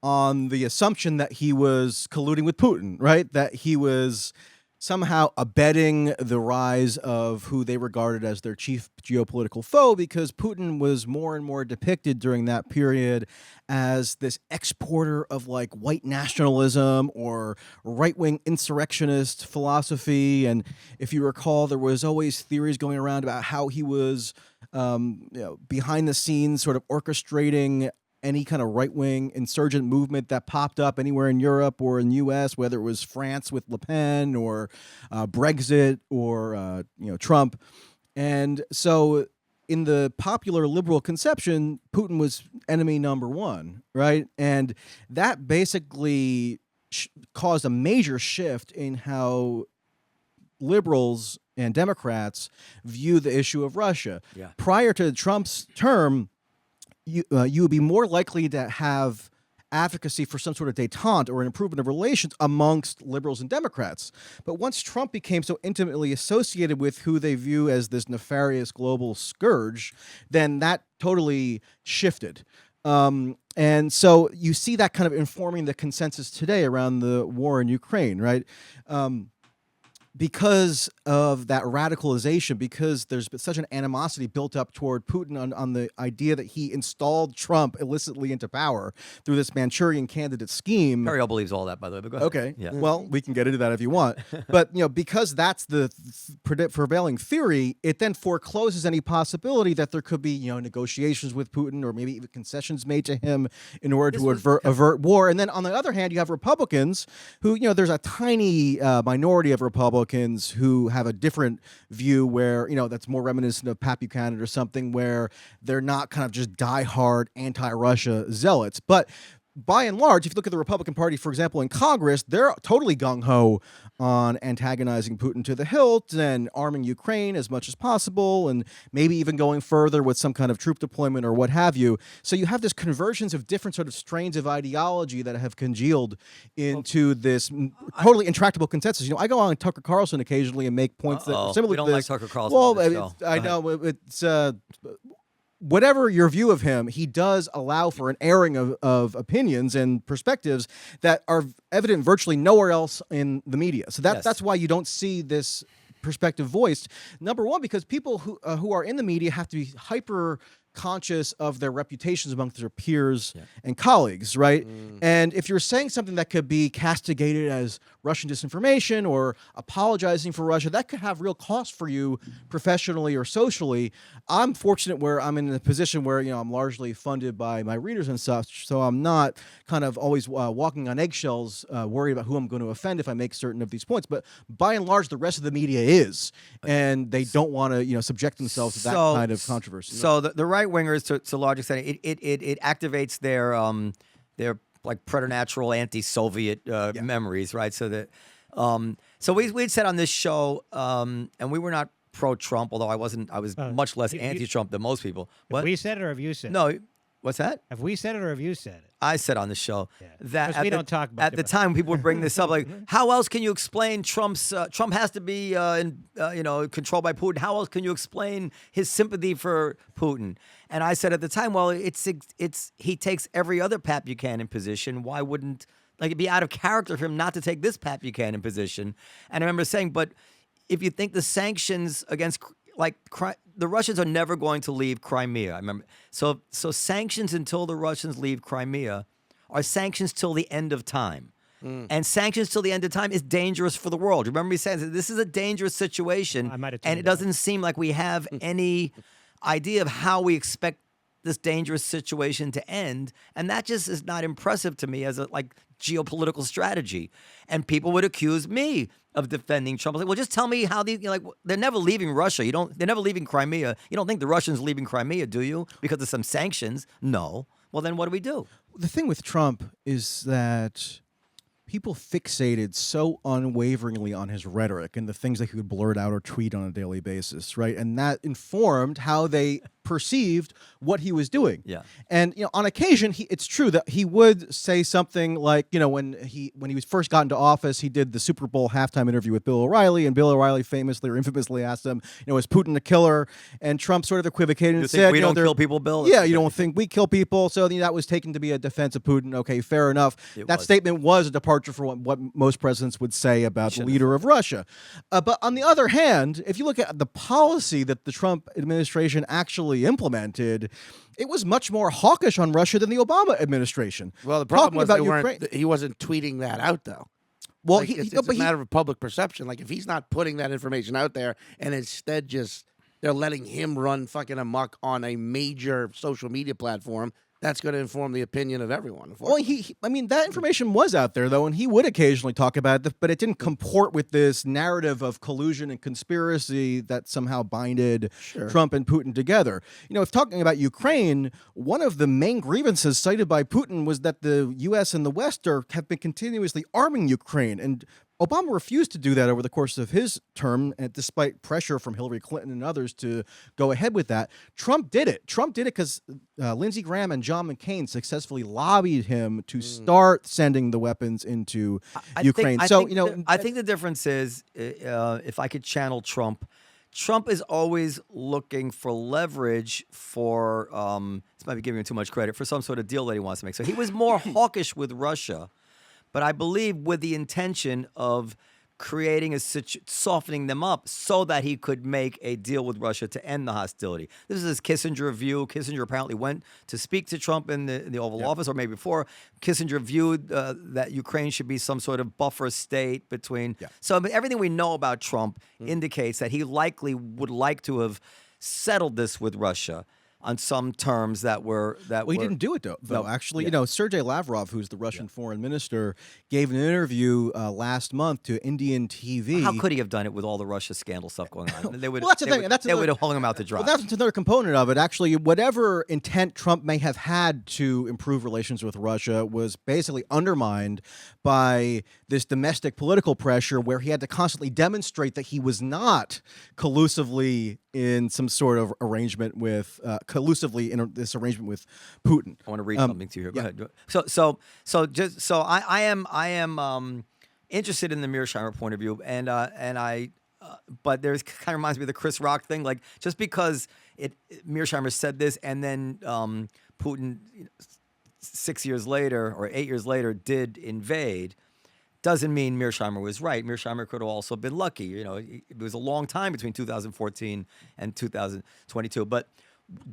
on the assumption that he was colluding with Putin, right? That he was somehow abetting the rise of who they regarded as their chief geopolitical foe, because Putin was more and more depicted during that period as this exporter of like white nationalism or right-wing insurrectionist philosophy. And if you recall, there was always theories going around about how he was behind the scenes sort of orchestrating any kind of right-wing insurgent movement that popped up anywhere in Europe or in the U.S., whether it was France with Le Pen or Brexit or Trump. And so in the popular liberal conception, Putin was enemy number one, right? And that basically caused a major shift in how liberals and Democrats view the issue of Russia. Yeah. Prior to Trump's term, you would be more likely to have advocacy for some sort of détente or an improvement of relations amongst liberals and Democrats. But once Trump became so intimately associated with who they view as this nefarious global scourge, then that totally shifted. And so you see that kind of informing the consensus today around the war in Ukraine, right? Because of that radicalization, because there's been such an animosity built up toward Putin on the idea that he installed Trump illicitly into power through this Manchurian candidate scheme. Periel believes all that, by the way. But go ahead. Okay. Yeah. Well, we can get into that if you want. But, because that's the prevailing theory, it then forecloses any possibility that there could be, negotiations with Putin or maybe even concessions made to him in order to avert war. And then on the other hand, you have Republicans who, there's a tiny minority of Republicans who have a different view where, that's more reminiscent of Pat Buchanan or something, where they're not kind of just diehard anti-Russia zealots. But by and large, if you look at the Republican Party, for example, in Congress, they're totally gung-ho on antagonizing Putin to the hilt and arming Ukraine as much as possible, and maybe even going further with some kind of troop deployment or what have you. So you have this convergence of different sort of strains of ideology that have congealed into this totally intractable consensus. I go on Tucker Carlson occasionally and make points that are similar we to don't this. like Tucker Carlson. Well, on this show. I know it's whatever your view of him, he does allow for an airing of opinions and perspectives that are evident virtually nowhere else in the media. So that's why you don't see this perspective voiced. Number one, because people who are in the media have to be hyper conscious of their reputations amongst their peers and colleagues, right? And if you're saying something that could be castigated as Russian disinformation or apologizing for Russia, that could have real cost for you professionally or socially. I'm fortunate where I'm in a position where, I'm largely funded by my readers and such, so I'm not kind of always walking on eggshells, worried about who I'm going to offend if I make certain of these points. But by and large, the rest of the media is, and they don't want to, subject themselves to that kind of controversy. So the right wingers, to a large extent, it activates their like preternatural anti-Soviet memories, right? So that so we'd said on this show, and we were not pro-Trump, although I was much less anti-Trump than most people. Have we said it or have you said it? No, what's that? Have we said it or have you said it? I said on the show that we don't talk much at the about time people would bring this up like, how else can you explain Trump's Trump has to be controlled by Putin? How else can you explain his sympathy for Putin? And I said at the time, well, it's he takes every other Pat Buchanan position. Why wouldn't it'd be out of character for him not to take this Pat Buchanan position? And I remember saying, but if you think the sanctions against the Russians are never going to leave Crimea. I remember. So sanctions until the Russians leave Crimea are sanctions till the end of time. And sanctions till the end of time is dangerous for the world. Remember me saying this is a dangerous situation, and it doesn't seem like we have any idea of how we expect this dangerous situation to end, and that just is not impressive to me as a geopolitical strategy. And people would accuse me of defending Trump. I was like, well, just tell me how they're never leaving Russia. They're never leaving Crimea. You don't think the Russians are leaving Crimea, do you? Because of some sanctions? No. Well, then what do we do? The thing with Trump is that people fixated so unwaveringly on his rhetoric and the things that he would blurt out or tweet on a daily basis, right? And that informed how they perceived what he was doing. Yeah. And on occasion, it's true that he would say something like, when he was first got into office, he did the Super Bowl halftime interview with Bill O'Reilly, and Bill O'Reilly famously or infamously asked him, is Putin a killer? And Trump sort of equivocated and said, we don't kill people, Bill? Yeah, you don't think we kill people, so that was taken to be a defense of Putin. Okay, fair enough. That statement was a departure departure from what most presidents would say about the leader of Russia. But on the other hand, if you look at the policy that the Trump administration actually implemented, it was much more hawkish on Russia than the Obama administration. Well, the problem was Ukraine. he wasn't tweeting that out, though. Well, Like, it's a matter of public perception. Like, if he's not putting that information out there and instead just they're letting him run fucking amok on a major social media platform, that's going to inform the opinion of everyone. Well, I mean, that information was out there, though, and he would occasionally talk about it, but it didn't comport with this narrative of collusion and conspiracy that somehow binded Trump and Putin together. If talking about Ukraine, one of the main grievances cited by Putin was that the U.S. and the West have been continuously arming Ukraine, and Obama refused to do that over the course of his term, and despite pressure from Hillary Clinton and others to go ahead with that. Trump did it. Trump did it because Lindsey Graham and John McCain successfully lobbied him to start sending the weapons into Ukraine. I think the difference is, if I could channel Trump, Trump is always looking for leverage for, this might be giving him too much credit, for some sort of deal that he wants to make. So he was more hawkish with Russia, but I believe with the intention of creating softening them up so that he could make a deal with Russia to end the hostility. This is his Kissinger view. Kissinger apparently went to speak to Trump in the Oval Office, or maybe before. Kissinger viewed that Ukraine should be some sort of buffer state between. Yeah. So everything we know about Trump indicates that he likely would like to have settled this with Russia on some terms that were he didn't do it though. No, actually, Sergei Lavrov, who's the Russian foreign minister, gave an interview last month to Indian TV. How could he have done it with all the Russia scandal stuff going on? They would. Well, that's the thing. They would have hung him out to dry. Well, that's another component of it. Actually, whatever intent Trump may have had to improve relations with Russia was basically undermined by this domestic political pressure, where he had to constantly demonstrate that he was not collusively in some sort of arrangement with this arrangement with Putin. I want to read something to you here. Go ahead. So I am interested in the Mearsheimer point of view, but there's kind of reminds me of the Chris Rock thing. Like, just because Mearsheimer said this and then Putin 6 years later or 8 years later did invade, doesn't mean Mearsheimer was right. Mearsheimer could have also been lucky. It was a long time between 2014 and 2022. But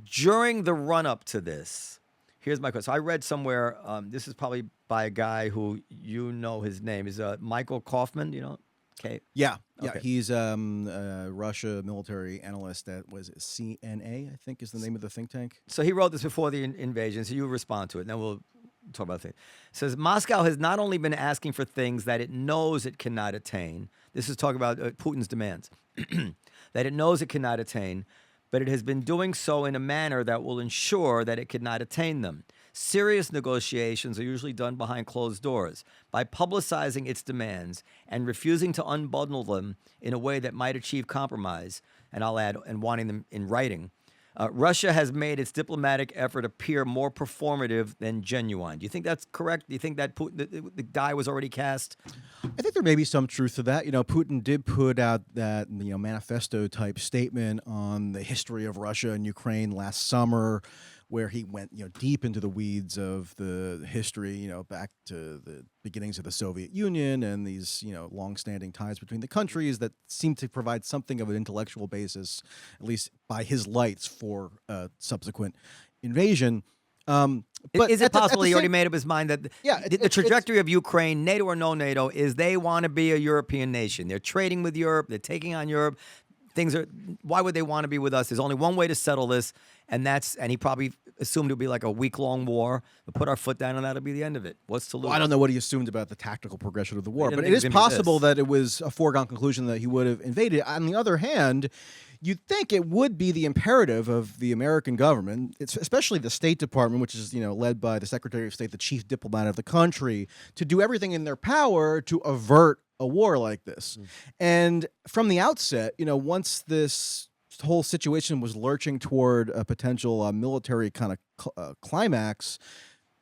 during the run-up to this, here's my question. So I read somewhere, this is probably by a guy who his name is Michael Kaufman, Okay. Yeah. Okay. He's a Russia military analyst at CNA, I think is the name of the think tank. So he wrote this before the invasion, so you respond to it, and then we'll talk about things. It says, Moscow has not only been asking for things that it knows it cannot attain. This is talking about Putin's demands. That it knows it cannot attain, but it has been doing so in a manner that will ensure that it cannot attain them. Serious negotiations are usually done behind closed doors. By publicizing its demands and refusing to unbundle them in a way that might achieve compromise, and I'll add, and wanting them in writing, Russia has made its diplomatic effort appear more performative than genuine. Do you think that's correct? Do you think that Putin, the die was already cast? I think there may be some truth to that. Putin did put out that manifesto type statement on the history of Russia and Ukraine last summer, where he went deep into the weeds of the history, back to the beginnings of the Soviet Union and these long-standing ties between the countries that seem to provide something of an intellectual basis, at least by his lights, for subsequent invasion. But is it possible he already made up his mind that the trajectory of Ukraine, NATO or no NATO, is they want to be a European nation? They're trading with Europe. They're taking on Europe. Why would they want to be with us? There's only one way to settle this, and he probably assumed it would be like a week-long war. We'll put our foot down, and that'll be the end of it. What's to lose? Well, I don't know what he assumed about the tactical progression of the war, but it is possible that it was a foregone conclusion that he would have invaded. On the other hand, you'd think it would be the imperative of the American government, especially the State Department, which is led by the Secretary of State, the chief diplomat of the country, to do everything in their power to avert a war like this. And from the outset, once this whole situation was lurching toward a potential military kind of climax,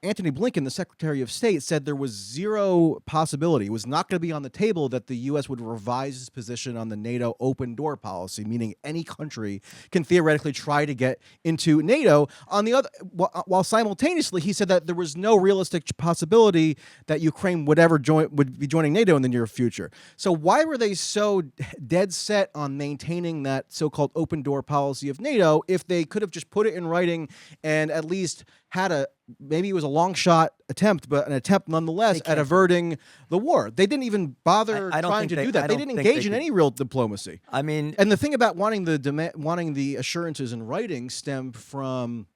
Antony Blinken, the Secretary of State, said there was zero possibility, it was not going to be on the table that the U.S. would revise its position on the NATO open door policy, meaning any country can theoretically try to get into NATO. On the other, while simultaneously he said that there was no realistic possibility that Ukraine would be joining NATO in the near future. So why were they so dead set on maintaining that so-called open door policy of NATO if they could have just put it in writing and at least had maybe it was a long shot attempt, but an attempt nonetheless at averting the war? They didn't even bother trying to do that. They didn't engage in any real diplomacy. I mean, and the thing about wanting the assurances in writing stemmed from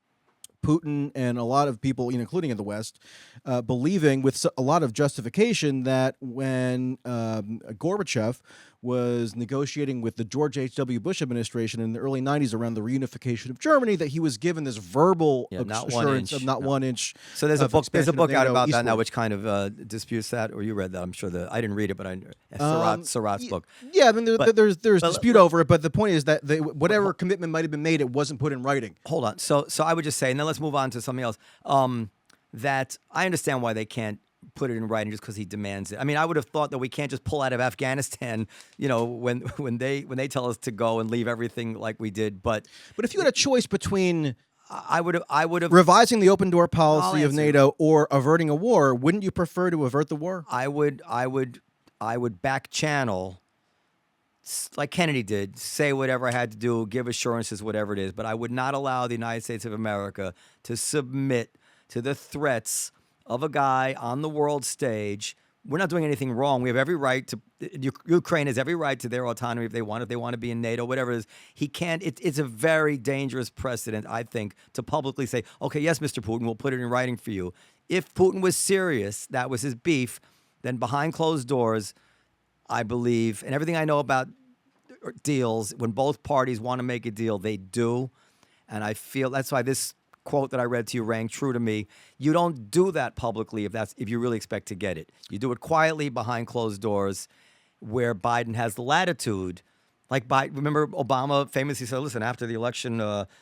Putin and a lot of people, including in the West, believing with a lot of justification that when Gorbachev was negotiating with the George H.W. Bush administration in the early 90s around the reunification of Germany, that he was given this verbal assurance of not 1 inch. So there's a book out about that now, eastward. which kind of disputes that, or you read that? I'm sure I didn't read it, but Surratt's book. Yeah, I mean, there's dispute over it, but the point is that whatever commitment might have been made, it wasn't put in writing. Hold on. So I would just say, and then let's move on to something else. That I understand why they can't put it in writing just because he demands it. I mean, I would have thought that we can't just pull out of Afghanistan, when they tell us to go and leave everything like we did. But if you had a choice between I would have revising the open door policy of NATO or averting a war, wouldn't you prefer to avert the war? I would back channel like Kennedy did, say whatever I had to do, give assurances, whatever it is. But I would not allow the United States of America to submit to the threats of a guy on the world stage. We're not doing anything wrong. We have every right to. Ukraine has every right to their autonomy if they want to be in NATO, whatever it is. He can't. It's a very dangerous precedent, I think, to publicly say, okay, yes, Mr. Putin, we'll put it in writing for you. If Putin was serious, that was his beef, then behind closed doors, I believe, and everything I know about deals, when both parties want to make a deal, they do. And I feel that's why this quote that I read to you rang true to me. You don't do that publicly if you really expect to get it. You do it quietly behind closed doors, where Biden has the latitude. Like remember Obama famously said, "Listen, after the election,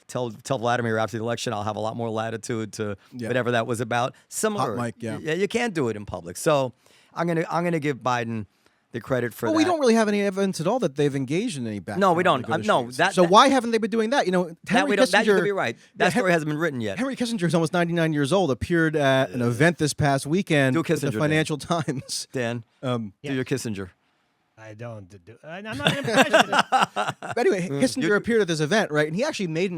tell Vladimir after the election, I'll have a lot more latitude to whatever that was about." Similar, hot mic, yeah. You can't do it in public. So I'm gonna give Biden the credit for that. Well, we don't really have any evidence at all that they've engaged in any background. No, we don't. So why haven't they been doing that? Henry Kissinger. That you could be right. That story hasn't been written yet. Henry Kissinger is almost 99 years old. Appeared at an event this past weekend Do at the Kissinger, Financial Times. Dan, do your Kissinger. I don't do. I'm not impressed. But anyway, Kissinger appeared at this event, right? And he actually made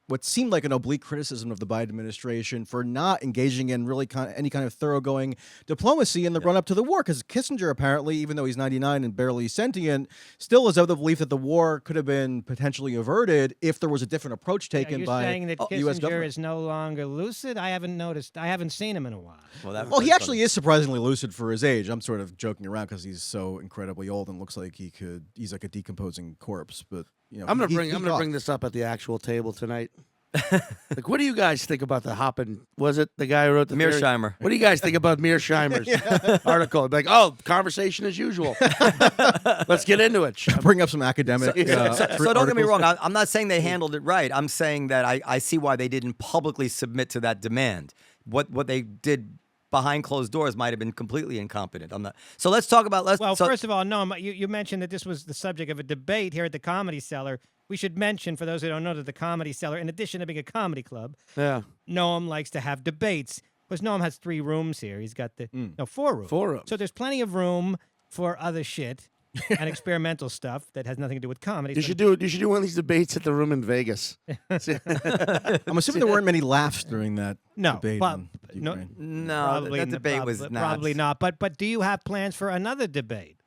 what seemed like an oblique criticism of the Biden administration for not engaging in really any kind of thoroughgoing diplomacy in the run-up to the war. Because Kissinger apparently, even though he's 99 and barely sentient, still is of the belief that the war could have been potentially averted if there was a different approach taken by You're saying that the U.S. Kissinger government. is no longer lucid? I haven't noticed. I haven't seen him in a while. Well, he actually is surprisingly lucid for his age. I'm sort of joking around because he's so incredibly old and looks like he's like a decomposing corpse. But I'm gonna bring this up at the actual table tonight. Like, what do you guys think about the hopping? Was it the guy who wrote the theory? Mearsheimer. What do you guys think about Mearsheimer's article? Like, conversation as usual. Let's get into it. bring up some academic. So don't get me wrong. I'm not saying they handled it right. I'm saying that I see why they didn't publicly submit to that demand. What they did behind closed doors might have been completely incompetent. So let's talk about. First of all, Noam, you mentioned that this was the subject of a debate here at the Comedy Cellar. We should mention, for those who don't know, that the Comedy Cellar, in addition to being a comedy club, Noam likes to have debates. Because Noam has 3 rooms here. He's got 4 rooms. 4 rooms. So there's plenty of room for other shit and experimental stuff that has nothing to do with comedy. You should do one of these debates at the room in Vegas. I'm assuming there weren't many laughs during that debate. No, that debate was not. Probably not. But do you have plans for another debate?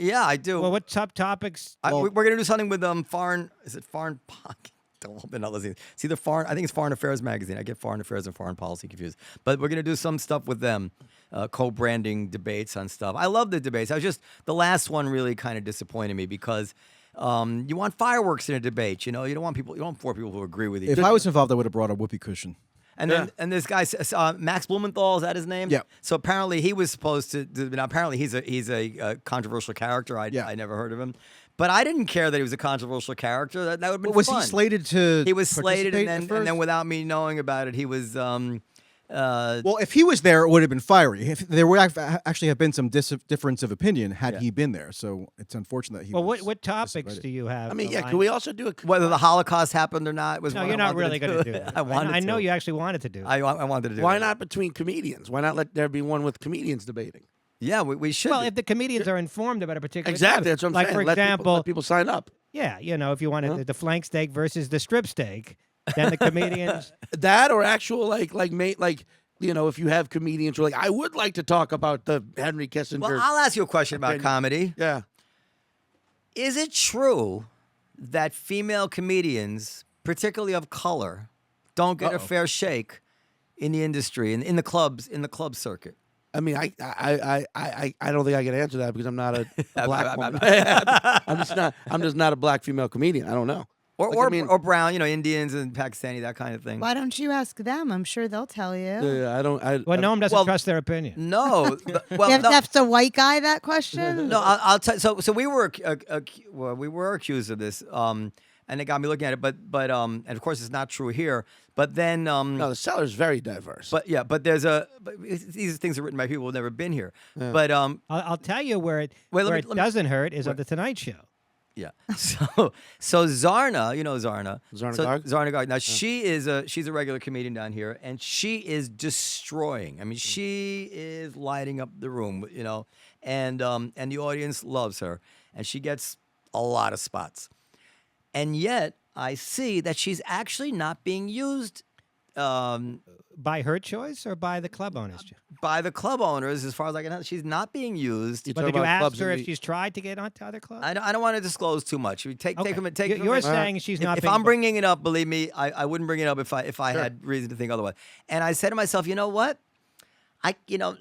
Yeah, I do. Well, what top topics? We're going to do something with foreign. Is it foreign? It's either foreign. I think it's Foreign Affairs magazine. I get Foreign Affairs and Foreign Policy confused. But we're going to do some stuff with them, co-branding debates on stuff. I love the debates. The last one really kind of disappointed me because you want fireworks in a debate. You don't want 4 people who agree with you. If I was involved, I would have brought a whoopee cushion. And then this guy, Max Blumenthal, is that his name? Yeah. So apparently he was supposed to. Apparently he's a controversial character. I never heard of him, but I didn't care that he was a controversial character. That would have been Was fun. he slated to? He was slated, and then participate at first? without me knowing about it, he was Well, if he was there, it would have been fiery. If there would actually have been some difference of opinion had he been there. So it's unfortunate that he. Well, was what topics disappointed. do you have? I mean, yeah. aligned? Can we also do a Whether the Holocaust happened or not was No, what you're I not wanted really going to do it. I wanted I know to. you actually wanted to do it. I wanted to do Why it. not between comedians? Why not let there be one with comedians debating? Yeah, we should. Well, if the comedians are informed about a particular Exactly. topic, That's what I'm like saying. for Let example, people sign up. yeah, if you wanted the flank steak versus the strip steak, then the comedians. That or actual if you have comedians who are like, I would like to talk about the Henry Kissinger. well, I'll ask you a question about comedy. Yeah. Is it true that female comedians, particularly of color, don't get a fair shake in the industry and in the club circuit? I mean, I don't think I can answer that because I'm not a black woman. I'm just not a black female comedian. I don't know. Or brown, Indians and Pakistani, that kind of thing. Why don't you ask them? I'm sure they'll tell you. I don't. Well, Noam doesn't trust their opinion. No, well, You have no, to ask the white guy that question? no, I'll tell. So we were we were accused of this, and it got me looking at it. But and of course it's not true here. But then No, the Cellar's very diverse. but these are things are written by people who've never been here. Yeah. But I'll tell you where it Wait, let me- doesn't hurt is on the Tonight Show. yeah. So Zarna, Zarna. Zarna so, Garg? Zarna Garg. Now she's a regular comedian down here, and she is destroying. I mean, she is lighting up the room, and the audience loves her, and she gets a lot of spots. And yet, I see that she's actually not being used By her choice or by the club owners? by the club owners, as far as I can tell. She's not being used. You But talk did you about ask clubs her in if the- she's tried to get onto other clubs? I don't want to disclose too much. Take Okay. them. Take. You're them- saying she's not. If being I'm bringing it up, believe me, I wouldn't bring it up if I had reason to think otherwise. And I said to myself, you know what?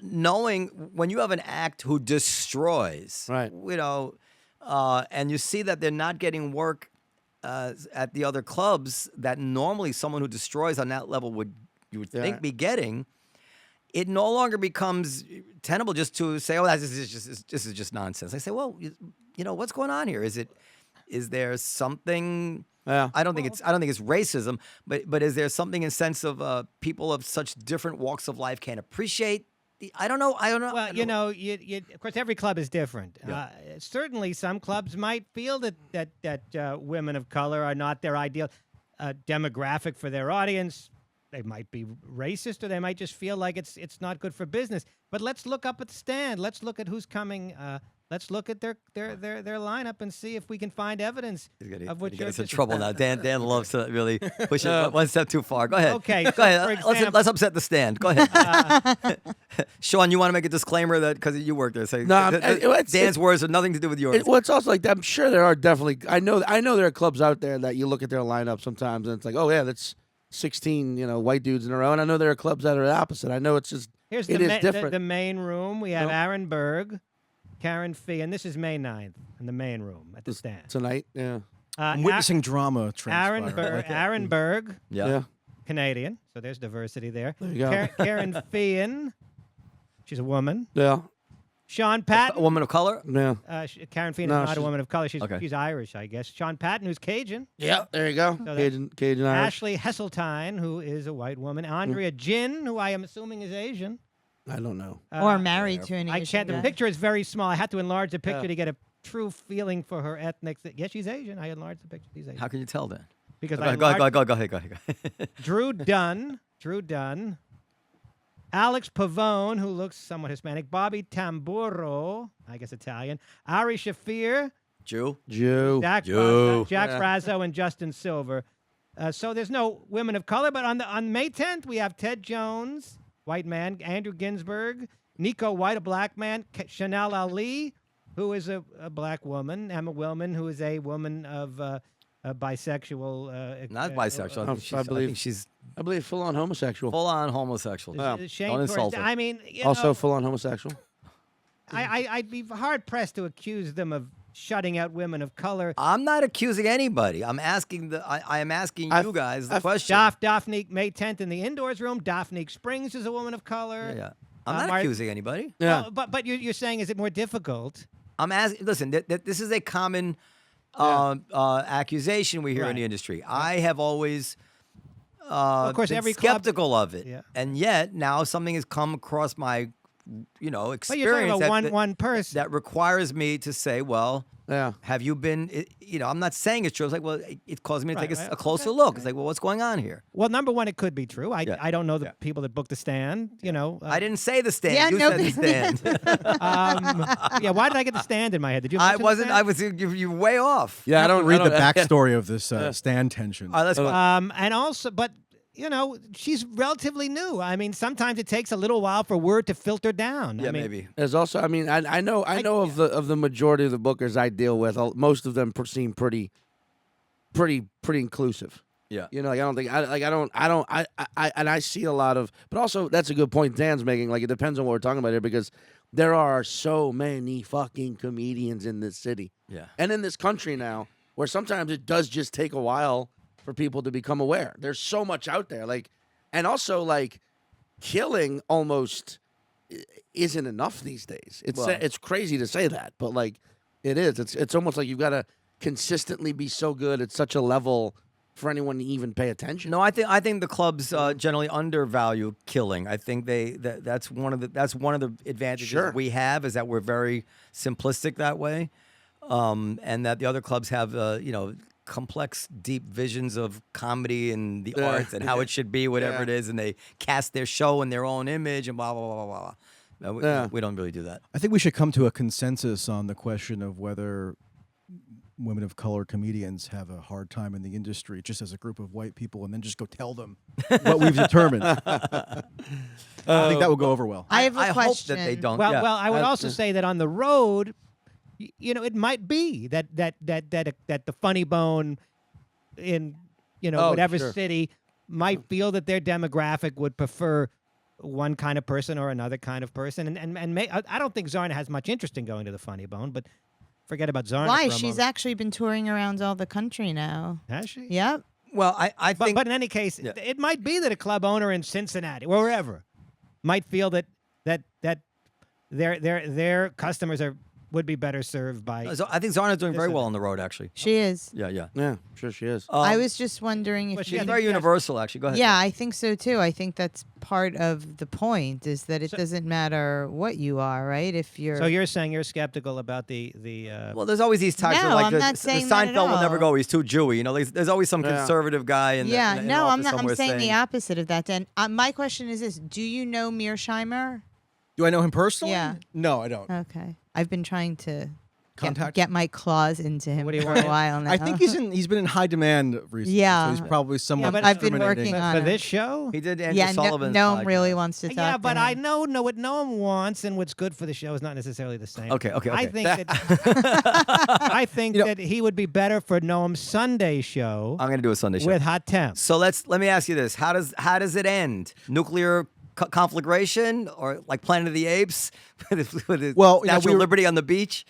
Knowing when you have an act who destroys, Right. And you see that they're not getting work at the other clubs that normally someone who destroys on that level would think be getting. It no longer becomes tenable just to say, "Oh, this is just nonsense." I say, "Well, what's going on here? Is there something?" Yeah. I don't think it's racism, but is there something in sense of people of such different walks of life can't appreciate? I don't know. Well, of course, every club is different. Certainly, some clubs might feel that women of color are not their ideal demographic for their audience. They might be racist, or they might just feel like it's not good for business. But let's look up at the stand. Let's look at who's coming. Let's look at their lineup and see if we can find evidence of what Get you're us in just- trouble now. Dan loves to really push it one step too far. Go ahead. Okay, Go so ahead. for example- Let's upset the stand. Go ahead. Sean, you want to make a disclaimer that because you work there? Say, No, Dan's words have nothing to do with yours. It's also like that. I'm sure there are definitely. I know there are clubs out there that you look at their lineup sometimes and it's like, oh yeah, that's 16 white dudes in a row. And I know there are clubs that are the opposite. I know it's just Here's it is different. the main room. We have Nope. Aaron Berg, Karen Fee, and this is May 9th in the main room at the stand. Tonight, yeah. I'm witnessing drama transpire. Aaron Berg, Yeah. Canadian, so there's diversity there. There you go. Karen Feehan, she's a woman. Yeah. Sean A Patton, woman of color. Yeah. Karen Feehan No, is not a she's- woman of color. She's Okay. Irish, I guess. Sean Patton, who's Cajun. Yeah, there you go. So Cajun Irish. Ashley Hesseltine, who is a white woman. Andrea Jin, who I am assuming is Asian. I don't know. Or married to an I Asian can't. The guy. picture is very small. I had to enlarge the picture Yeah. to get a true feeling for her ethnic. Yes, she's Asian. I enlarged the picture. She's Asian. How can you tell then? Because Go I ahead. enlarged- Go ahead. Drew Dunn, Alex Pavone, who looks somewhat Hispanic, Bobby Tamburo, I guess Italian, Ari Shafir, Jew. Jack Jew. Razzo, and Justin Silver. So there's no women of color, but on May 10th we have Ted Jones, white man, Andrew Ginsberg, Nico White, a black man, Chanel Ali, who is a black woman, Emma Willman, who is a woman of bisexual. Not bisexual. I think she's I believe full on homosexual. full on homosexual. Shane Don't insult Torres- her. I mean, Also full on homosexual. I'd be hard pressed to accuse them of shutting out women of color. I'm not accusing anybody. I'm asking I am asking you guys the question. Daphne, May 10th in the indoors room. Daphne Springs is a woman of color. Yeah. I'm not accusing anybody. Yeah. Well, but you're saying, is it more difficult? I'm asking. Listen, this is a common accusation we hear in Right. the industry. I have always of course, been every club- skeptical of it. Yeah. And yet now something has come across my, experience But you're talking about that, one person. that requires me to say, well, Yeah. have you been? I'm not saying it's true. It's like, well, it caused me to take Right, a closer look. It's like, well, what's going on here? Well, number one, it could be true. Yeah. I don't know the people that booked the stand. I didn't say the stand. Yeah, you no, said the stand. Yeah, why did I get the stand in my head? Did you? I mention the wasn't. stand? I was. You're way off. Yeah, I don't read the I don't- backstory of this stand tension. All right, let's go. And also, but she's relatively new. I mean, sometimes it takes a little while for word to filter down. Yeah, I mean, maybe. There's also, I mean, I know of the majority of the bookers I deal with. Most of them seem pretty inclusive. Yeah. I don't think and I see a lot of, but also that's a good point Dan's making. Like, it depends on what we're talking about here, because there are so many fucking comedians in this city, and in this country now, where sometimes it does just take a while for people to become aware. There's so much out there, and also killing almost isn't enough these days. It's crazy to say that, but it is. It's almost like you've got to consistently be so good at such a level for anyone to even pay attention. No, I think the clubs generally undervalue killing. I think that's one of the advantages we have, is that we're very simplistic that way, and that the other clubs have complex, deep visions of comedy and the arts and how it should be, whatever it is, and they cast their show in their own image and blah blah blah blah blah. We don't really do that. I think we should come to a consensus on the question of whether women of color comedians have a hard time in the industry just as a group of white people, and then just go tell them what we've determined. I think that will go over well. I have a I question. hope that they don't. Well, yeah. I would also say that on the road, it might be that the funny bone in whatever sure. city might feel that their demographic would prefer one kind of person or another kind of person, and I don't think Zarna has much interest in going to the funny bone, but forget about Zarna. Why? For a She's moment. actually been touring around all the country now. Has she? Yep. Well, I think. But in any case, it might be that a club owner in Cincinnati or wherever might feel that their customers would be better served by. I think Zarna's doing very well on the road, actually. She is. Yeah. Yeah, I'm sure she is. I was just wondering if Well, She's I very think- universal, actually. Go ahead. Yeah, I think so too. I think that's part of the point, is that it doesn't matter what you are, right? If you're So you're saying you're skeptical about the Well, there's always these types No, of I'm the not saying that at Seinfeld will never all. go. He's too Jewy. There's always some conservative guy in yeah, the, in no, the I'm office not. I'm somewhere saying the opposite of that. Dan, my question is this: do you know Mearsheimer? Do I know him personally? Yeah. No, I don't. Okay, I've been trying to Contact? get my claws into him What do you for want? a while now. I think he's been in high demand recently. Yeah. So he's probably somewhat but I've been discriminating. working on for it. this show. He did Andrew Yeah, Sullivan's Noam podcast. really wants to talk. Yeah, to but him. I know what Noam wants and what's good for the show is not necessarily the same. Okay. I think I think that he would be better for Noam's Sunday show I'm going to do a Sunday show. with Hot Temps. So let me ask you this: How does it end? Nuclear conflagration, or like Planet of the Apes with the Well, Statue of Liberty on the beach?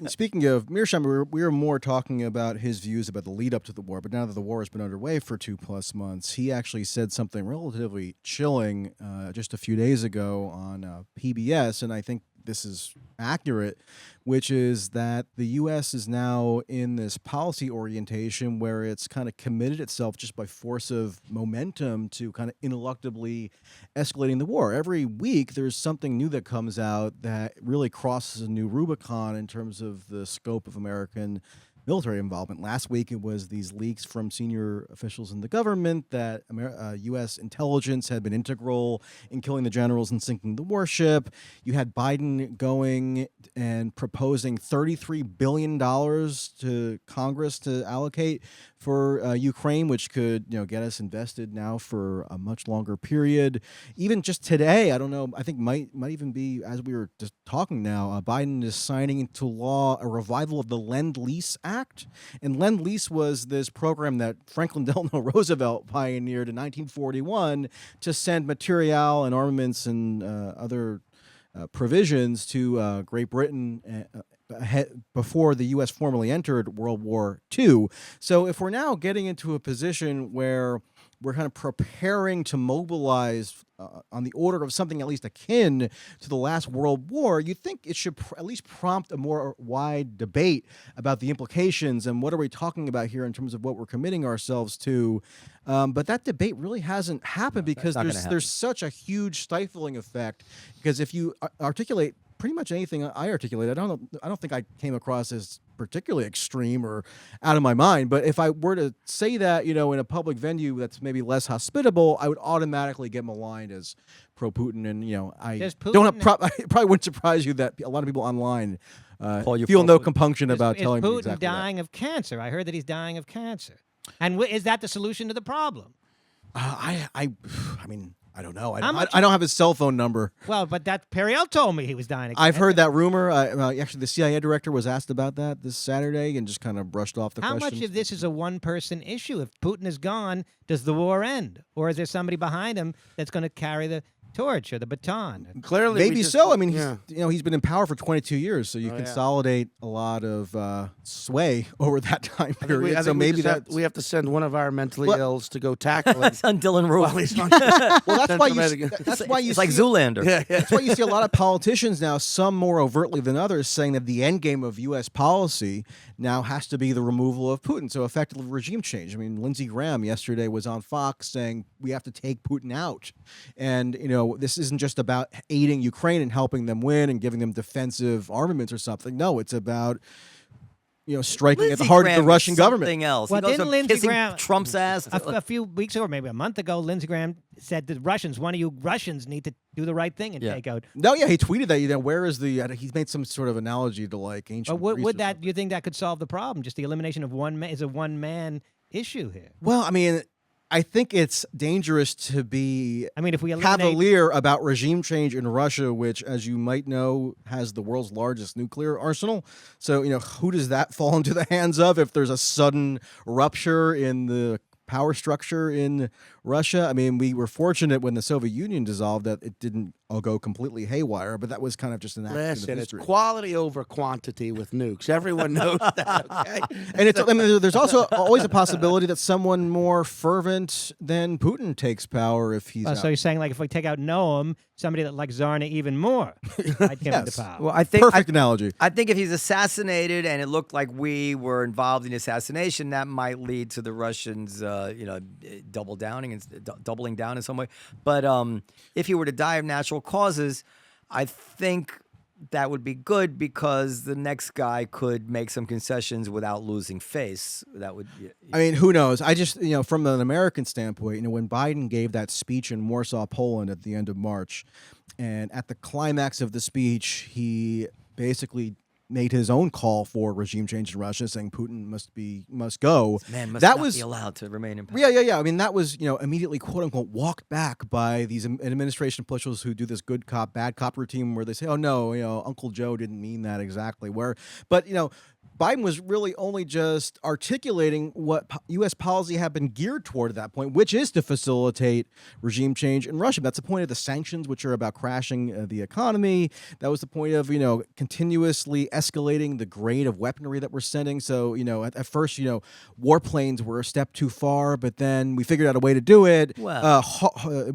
Speaking of Mearsheimer, we were more talking about his views about the lead up to the war, but now that the war has been underway for 2+ months, he actually said something relatively chilling just a few days ago on PBS, and I think this is accurate, which is that the U.S. is now in this policy orientation where it's kind of committed itself just by force of momentum to kind of ineluctably escalating the war. Every week, there's something new that comes out that really crosses a new Rubicon in terms of the scope of American military involvement. Last week, it was these leaks from senior officials in the government that U.S. intelligence had been integral in killing the generals and sinking the warship. You had Biden going and proposing $33 billion to Congress to allocate for Ukraine, which could get us invested now for a much longer period. Even just today, I don't know, I think might even be, as we were just talking now, Biden is signing into law a revival of the Lend-Lease Act. And Lend-Lease was this program that Franklin Delano Roosevelt pioneered in 1941 to send material and armaments and other provisions to Great Britain before the U.S. formally entered World War II. So if we're now getting into a position where we're kind of preparing to mobilize on the order of something at least akin to the last World War, you think it should at least prompt a more wide debate about the implications and what are we talking about here in terms of what we're committing ourselves to. But that debate really hasn't happened because there's such a huge stifling effect. Because if you articulate pretty much anything I articulated, I don't think I came across as particularly extreme or out of my mind. But if I were to say that, in a public venue that's maybe less hospitable, I would automatically get maligned as pro-Putin. And I probably wouldn't surprise you that a lot of people online feel no compunction about telling me exactly Is Putin dying of cancer? I heard that he's dying of cancer. And is that the solution to the problem? I mean, I don't know. I don't have his cell phone number. Well, but that Periel told me he was dying of cancer. I've heard that rumor. Actually, the CIA director was asked about that this Saturday and just kind of brushed off the question. How much of this is a one-person issue? If Putin is gone, does the war end? Or is there somebody behind him that's going to carry the torch or the baton? Clearly, maybe so. I mean, he's been in power for 22 years, so you consolidate a lot of sway over that time period. I think maybe we have to send one of our mentally ills to go tackle it. On Dylan Roof. Well, that's why you. It's like Zoolander. Yeah. That's why you see a lot of politicians now, some more overtly than others, saying that the end game of U.S. policy now has to be the removal of Putin. So effectively, regime change. I mean, Lindsey Graham yesterday was on Fox saying we have to take Putin out, and this isn't just about aiding Ukraine and helping them win and giving them defensive armaments or something. No, it's about striking Lindsey at the heart Graham of the Russian government. Something else. Well, He goes didn't from Lindsey kissing Graham Trump's ass? A few weeks ago, or maybe a month ago, Lindsey Graham said the Russians, one of you Russians, need to do the right thing and take out. No, yeah, he tweeted that. Where is the? He made some sort of analogy to like ancient. But Greece would or that? something. Do you think that could solve the problem? Just the elimination of one man is a one-man issue here. Well, I mean, I think it's dangerous to be if we eliminate cavalier about regime change in Russia, which, as you might know, has the world's largest nuclear arsenal. So, who does that fall into the hands of if there's a sudden rupture in the power structure in Russia? I mean, we were fortunate when the Soviet Union dissolved that it didn't all go completely haywire, but that was kind of just an accident of Listen, it's history. quality over quantity with nukes. Everyone knows that, okay? And there's also always a possibility that someone more fervent than Putin takes power if he's out. So you're saying, like, if we take out Noam, somebody that likes Zarna even more, I'd give him the power. Well, I think Perfect analogy. I think if he's assassinated and it looked like we were involved in the assassination, that might lead to the Russians, doubling down in some way. But if he were to die of natural causes, I think that would be good because the next guy could make some concessions without losing face. That would. I mean, who knows? I just, from an American standpoint, when Biden gave that speech in Warsaw, Poland at the end of March, and at the climax of the speech, he basically made his own call for regime change in Russia, saying Putin must go. Man must not be allowed to remain in power. Yeah. I mean, that was immediately quote unquote walked back by these administration officials who do this good cop bad cop routine where they say, oh no, Uncle Joe didn't mean that exactly. But Biden was really only just articulating what U.S. policy had been geared toward at that point, which is to facilitate regime change in Russia. That's the point of the sanctions, which are about crashing the economy. That was the point of, continuously escalating the grade of weaponry that we're sending. So, at first, warplanes were a step too far, but then we figured out a way to do it. Well,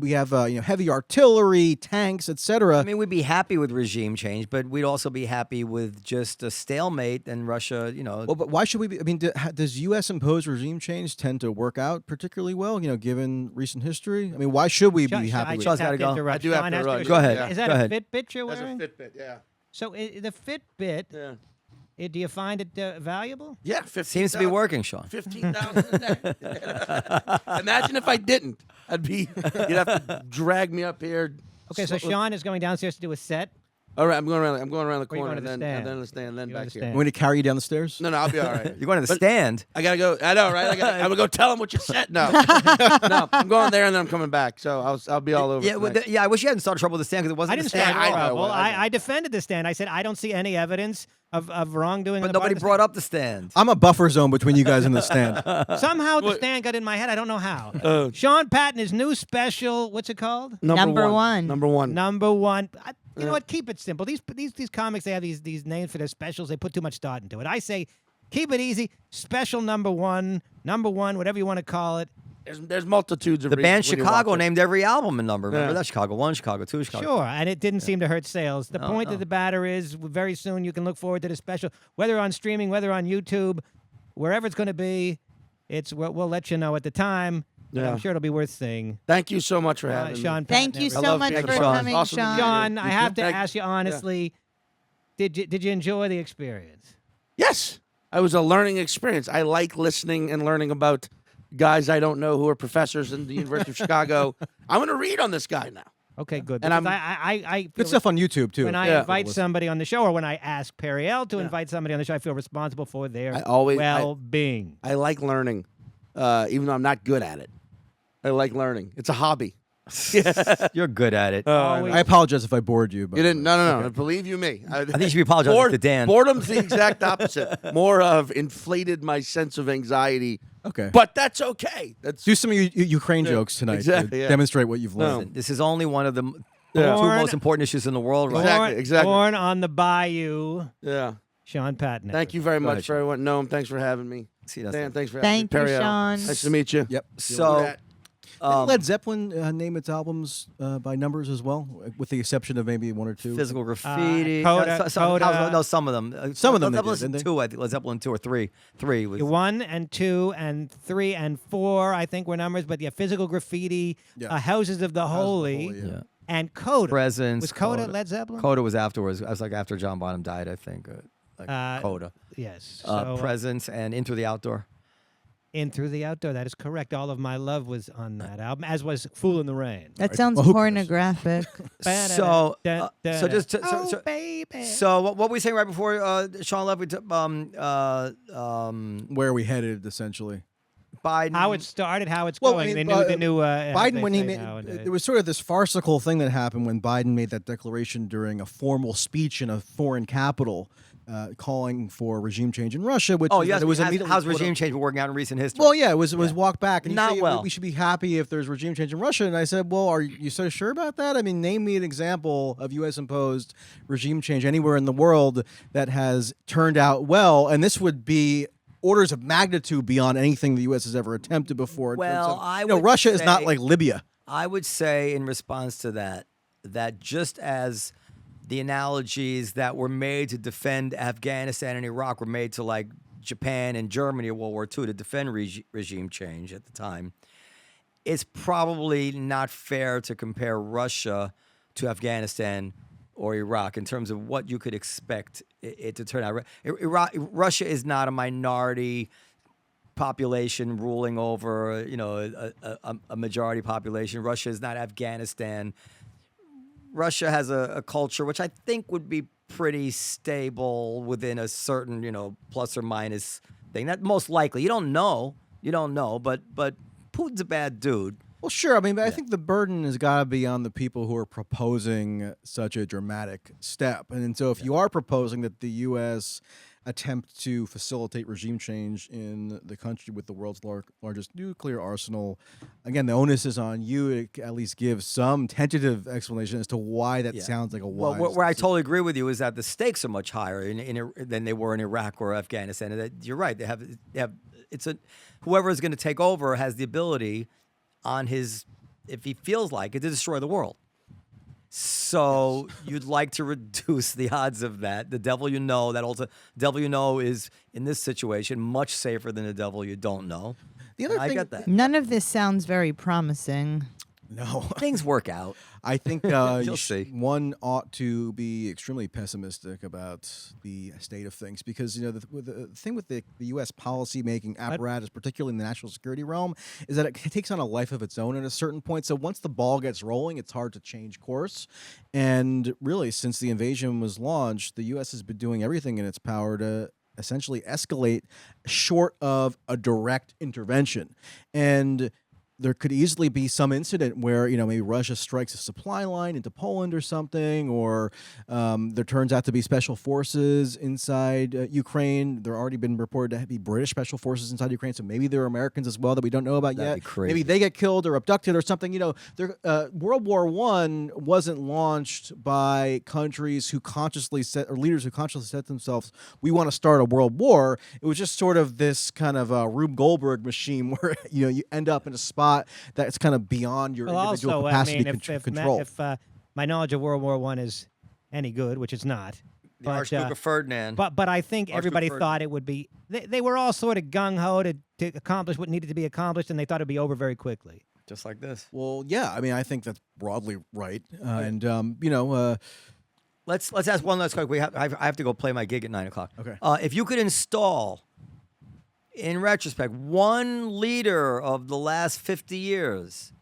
we have, heavy artillery, tanks, etc. I mean, we'd be happy with regime change, but we'd also be happy with just a stalemate and Russia. Well, but why should we be? I mean, does U.S. imposed regime change tend to work out particularly well? Given recent history. I mean, why should we be happy with? Sean's got to go. I do have to run. Go ahead. Yeah. Is that Go a ahead. Fitbit you're That's a wearing? Fitbit, yeah. So the Fitbit, do you find it valuable? Yeah, Seems to be working, Sean. 15,000 a day. Imagine if I didn't. You'd have to drag me up here. Okay, so Sean is going downstairs to do a set. All right, I'm going around the Where corner you going to and the then stand? the stand, and then You go to back the here. I'm going to carry you down the stairs. No, I'll be all right. You're going to the But stand. I gotta go. I know, right? I'm gonna go tell him what you said. No, no, I'm going there and then I'm coming back. So I'll be all over. Yeah, I wish you hadn't started trouble with the stand because it wasn't I didn't the stand. stand I know, trouble. I know. I defended the stand. I said I don't see any evidence of wrongdoing. But on the part nobody of the brought up the stand. I'm a buffer zone between you guys and the stand. stand. Somehow the stand got in my head. I don't know how. Sean Patton, his new special. What's it called? Number one. Number one. Number one. You know what? Keep it simple. These comics, they have these names for their specials. They put too much thought into it. I say, keep it easy. Special number one, whatever you want to call it. There's multitudes of The band reasons when you Chicago watch it. named every album a number. Remember Yeah. that? Chicago 1, Chicago 2, Chicago. Sure, and it didn't seem to hurt sales. The No, point no. of the matter is, very soon you can look forward to the special, whether on streaming, whether on YouTube, wherever it's going to be. We'll let you know at the time. But Yeah. I'm sure it'll be worth seeing. Thank you so much for having me. Sean, Thank Patton, you everyone. so love much being for Thank you, Sean. coming, Awesome to Sean. meet you. John, I have to Thank- ask you honestly, did you enjoy the experience? Yes, it was a learning experience. I like listening and learning about guys I don't know who are professors in the University of Chicago. I'm going to read on this guy now. Okay, good. And because I'm- I Good feel stuff on YouTube too. when I Yeah. invite somebody on the show, or when I ask Periel to invite somebody on the show, I feel responsible for their I always- well-being. I like learning, even though I'm not good at it. I like learning. It's a hobby. You're good at it. Always- I apologize if I bored you. But You didn't? No. Believe you me. I think you should be apologizing to Dan. Boredom's the exact opposite. More of inflated my sense of anxiety. Okay. But that's okay. That's Do some of Ukraine jokes tonight exactly, to yeah. demonstrate what you've learned. This is only one of the Yeah. two Born- most important issues in the world right Exactly, now. exactly. Born on the bayou, yeah. Sean Patton. Thank you very Go ahead, much for everyone. Noam, thanks for having me. See, that's Dan, it. thanks for having Thank me. you, Periel, Sean. nice to meet you. Yep. So, Didn't Led Zeppelin name its albums by numbers as well, with the exception of maybe one or two. physical graffiti. Coda- Coda- no, some of them. Some of them Led they did, Zeppelin didn't 2, I think. Led Zeppelin 2 or 3. 3 was. 1 and 2 and 3 and 4, I think, were numbers. But yeah, physical graffiti, Yeah. Houses of the Holy, yeah. and Coda. Presence. Was Coda Led Zeppelin? Coda was afterwards. I was like after John Bonham died, I think. Coda. Yes. So, Presence and Into the Outdoor. In Through the Outdoor. That is correct. All of My Love was on that album, as was Fool in the Rain. That sounds Well, who cares? pornographic. So just to, oh, baby. so what were we saying right before Sean left? Where are we headed, essentially? Biden. How it started, how it's Well, going. I mean, the new Biden, when he made, nowadays. there was sort of this farcical thing that happened when Biden made that declaration during a formal speech in a foreign capital, calling for regime change in Russia. Which Oh, is- yes. it was immediately How's put up- regime change been working out in recent history? Well, yeah, it was walk back. And he Not said, well. We should be happy if there's regime change in Russia. And I said, well, are you so sure about that? I mean, name me an example of U.S. imposed regime change anywhere in the world that has turned out well. And this would be orders of magnitude beyond anything the U.S. has ever attempted before. In terms Well, of- I you know, would Russia is not say- like Libya. I would say in response to that, that just as the analogies that were made to defend Afghanistan and Iraq were made to like Japan and Germany in World War II to defend regime change at the time, it's probably not fair to compare Russia to Afghanistan or Iraq in terms of what you could expect it to turn out. Russia is not a minority population ruling over, a majority population. Russia is not Afghanistan. Russia has a culture which I think would be pretty stable within a certain, plus or minus thing. That most likely. You don't know, but Putin's a bad dude. Well, sure. I mean, but I think the burden has got to be on the people who are proposing such a dramatic step. And so if you are proposing that the U.S. attempt to facilitate regime change in the country with the world's largest nuclear arsenal, again, the onus is on you to at least give some tentative explanation as to why that sounds like a wise Well, where I decision. totally agree with you is that the stakes are much higher than they were in Iraq or Afghanistan. And that you're right. They have whoever is going to take over has the ability on his, if he feels like it, to destroy the world. So you'd like to reduce the odds of that. The devil you know, devil you know is in this situation much safer than the devil you don't know. The other I thing, get that. None of this sounds very promising. no, Things work out. I think You'll see. one ought to be extremely pessimistic about the state of things because the thing with the U.S. policy making apparatus, particularly in the national security realm, is that it takes on a life of its own at a certain point. So once the ball gets rolling, it's hard to change course. And really, since the invasion was launched, the U.S. has been doing everything in its power to essentially escalate short of a direct intervention. And there could easily be some incident where, maybe Russia strikes a supply line into Poland or something, or there turns out to be special forces inside Ukraine. There already been reported to be British special forces inside Ukraine, so maybe there are Americans as well that we don't know about That'd yet. be crazy. Maybe they get killed or abducted or something. World War I wasn't launched by countries who consciously set, or leaders who consciously set themselves, we want to start a world war. It was just sort of this kind of Rube Goldberg machine where you end up in a spot that's kind of beyond your individual also, capacity if control. if my knowledge of World War I is any good, which it's not, The Archduke of Ferdinand. but I think Archduke everybody Ferdinand. thought it would be. They were all sort of gung ho to accomplish what needed to be accomplished, and they thought it'd be over very quickly. Just like this. Well, yeah, I think that's broadly right, and Let's ask one last question. I have to go play my gig at 9:00. Okay. If you could install, in retrospect, one leader of the last 50 years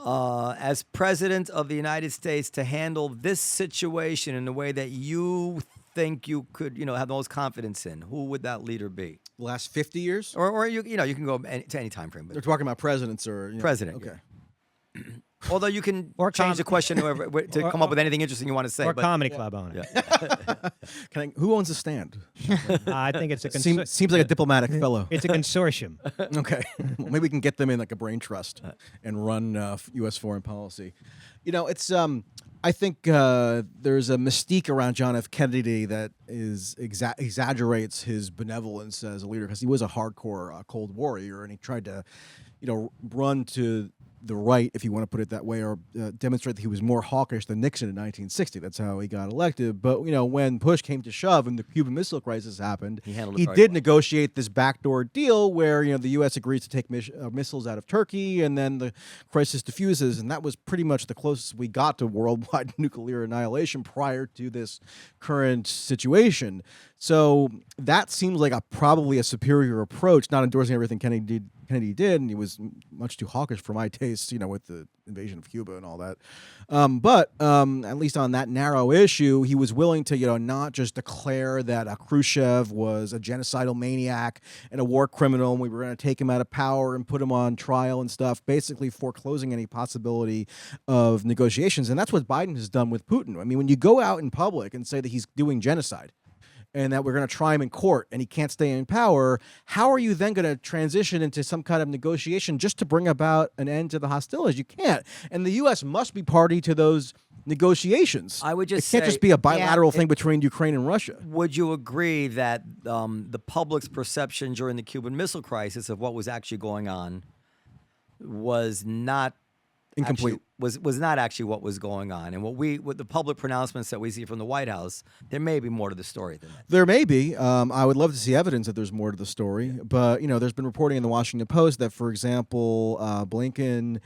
as president of the United States to handle this situation in the way that you think you could, have the most confidence in, who would that leader be? last 50 years. Or you can go to any time frame. They're But talking about presidents or president. Okay. yeah. Although you can Or change the question to come up with anything interesting you want to say. Or but comedy club owner. Who owns the stand? I think it's a Seems like a diplomatic fellow. it's a consortium. Okay. Well, maybe we can get them in like a brain trust and run U.S. foreign policy. It's I think there's a mystique around John F. Kennedy that is exaggerates his benevolence as a leader, because he was a hardcore Cold Warrior, and he tried to, run to the right, if you want to put it that way, or demonstrate that he was more hawkish than Nixon in 1960. That's how he got elected. But when push came to shove and the Cuban Missile Crisis happened, He handled it he very did well. negotiate this backdoor deal where the U.S. agrees to take missiles out of Turkey, and then the crisis diffuses, and that was pretty much the closest we got to worldwide nuclear annihilation prior to this current situation. So that seems like probably a superior approach, not endorsing everything Kennedy did, and he was much too hawkish for my taste, with the invasion of Cuba and all that. But at least on that narrow issue, he was willing to, not just declare that Khrushchev was a genocidal maniac and a war criminal, and we were going to take him out of power and put him on trial and stuff, basically foreclosing any possibility of negotiations. And that's what Biden has done with Putin. I mean, when you go out in public and say that he's doing genocide, and that we're going to try him in court and he can't stay in power, how are you then going to transition into some kind of negotiation just to bring about an end to the hostilities? You can't. And the U.S. must be party to those negotiations. I would just It can't say- just be a bilateral thing between Ukraine and Russia. Would you agree that the public's perception during the Cuban Missile Crisis of what was actually going on was not Incomplete. was not actually what was going on, and what the public pronouncements that we see from the White House, there may be more to the story than that. There may be. I would love to see evidence that there's more to the story. But, there's been reporting in the Washington Post that, for example, Blinken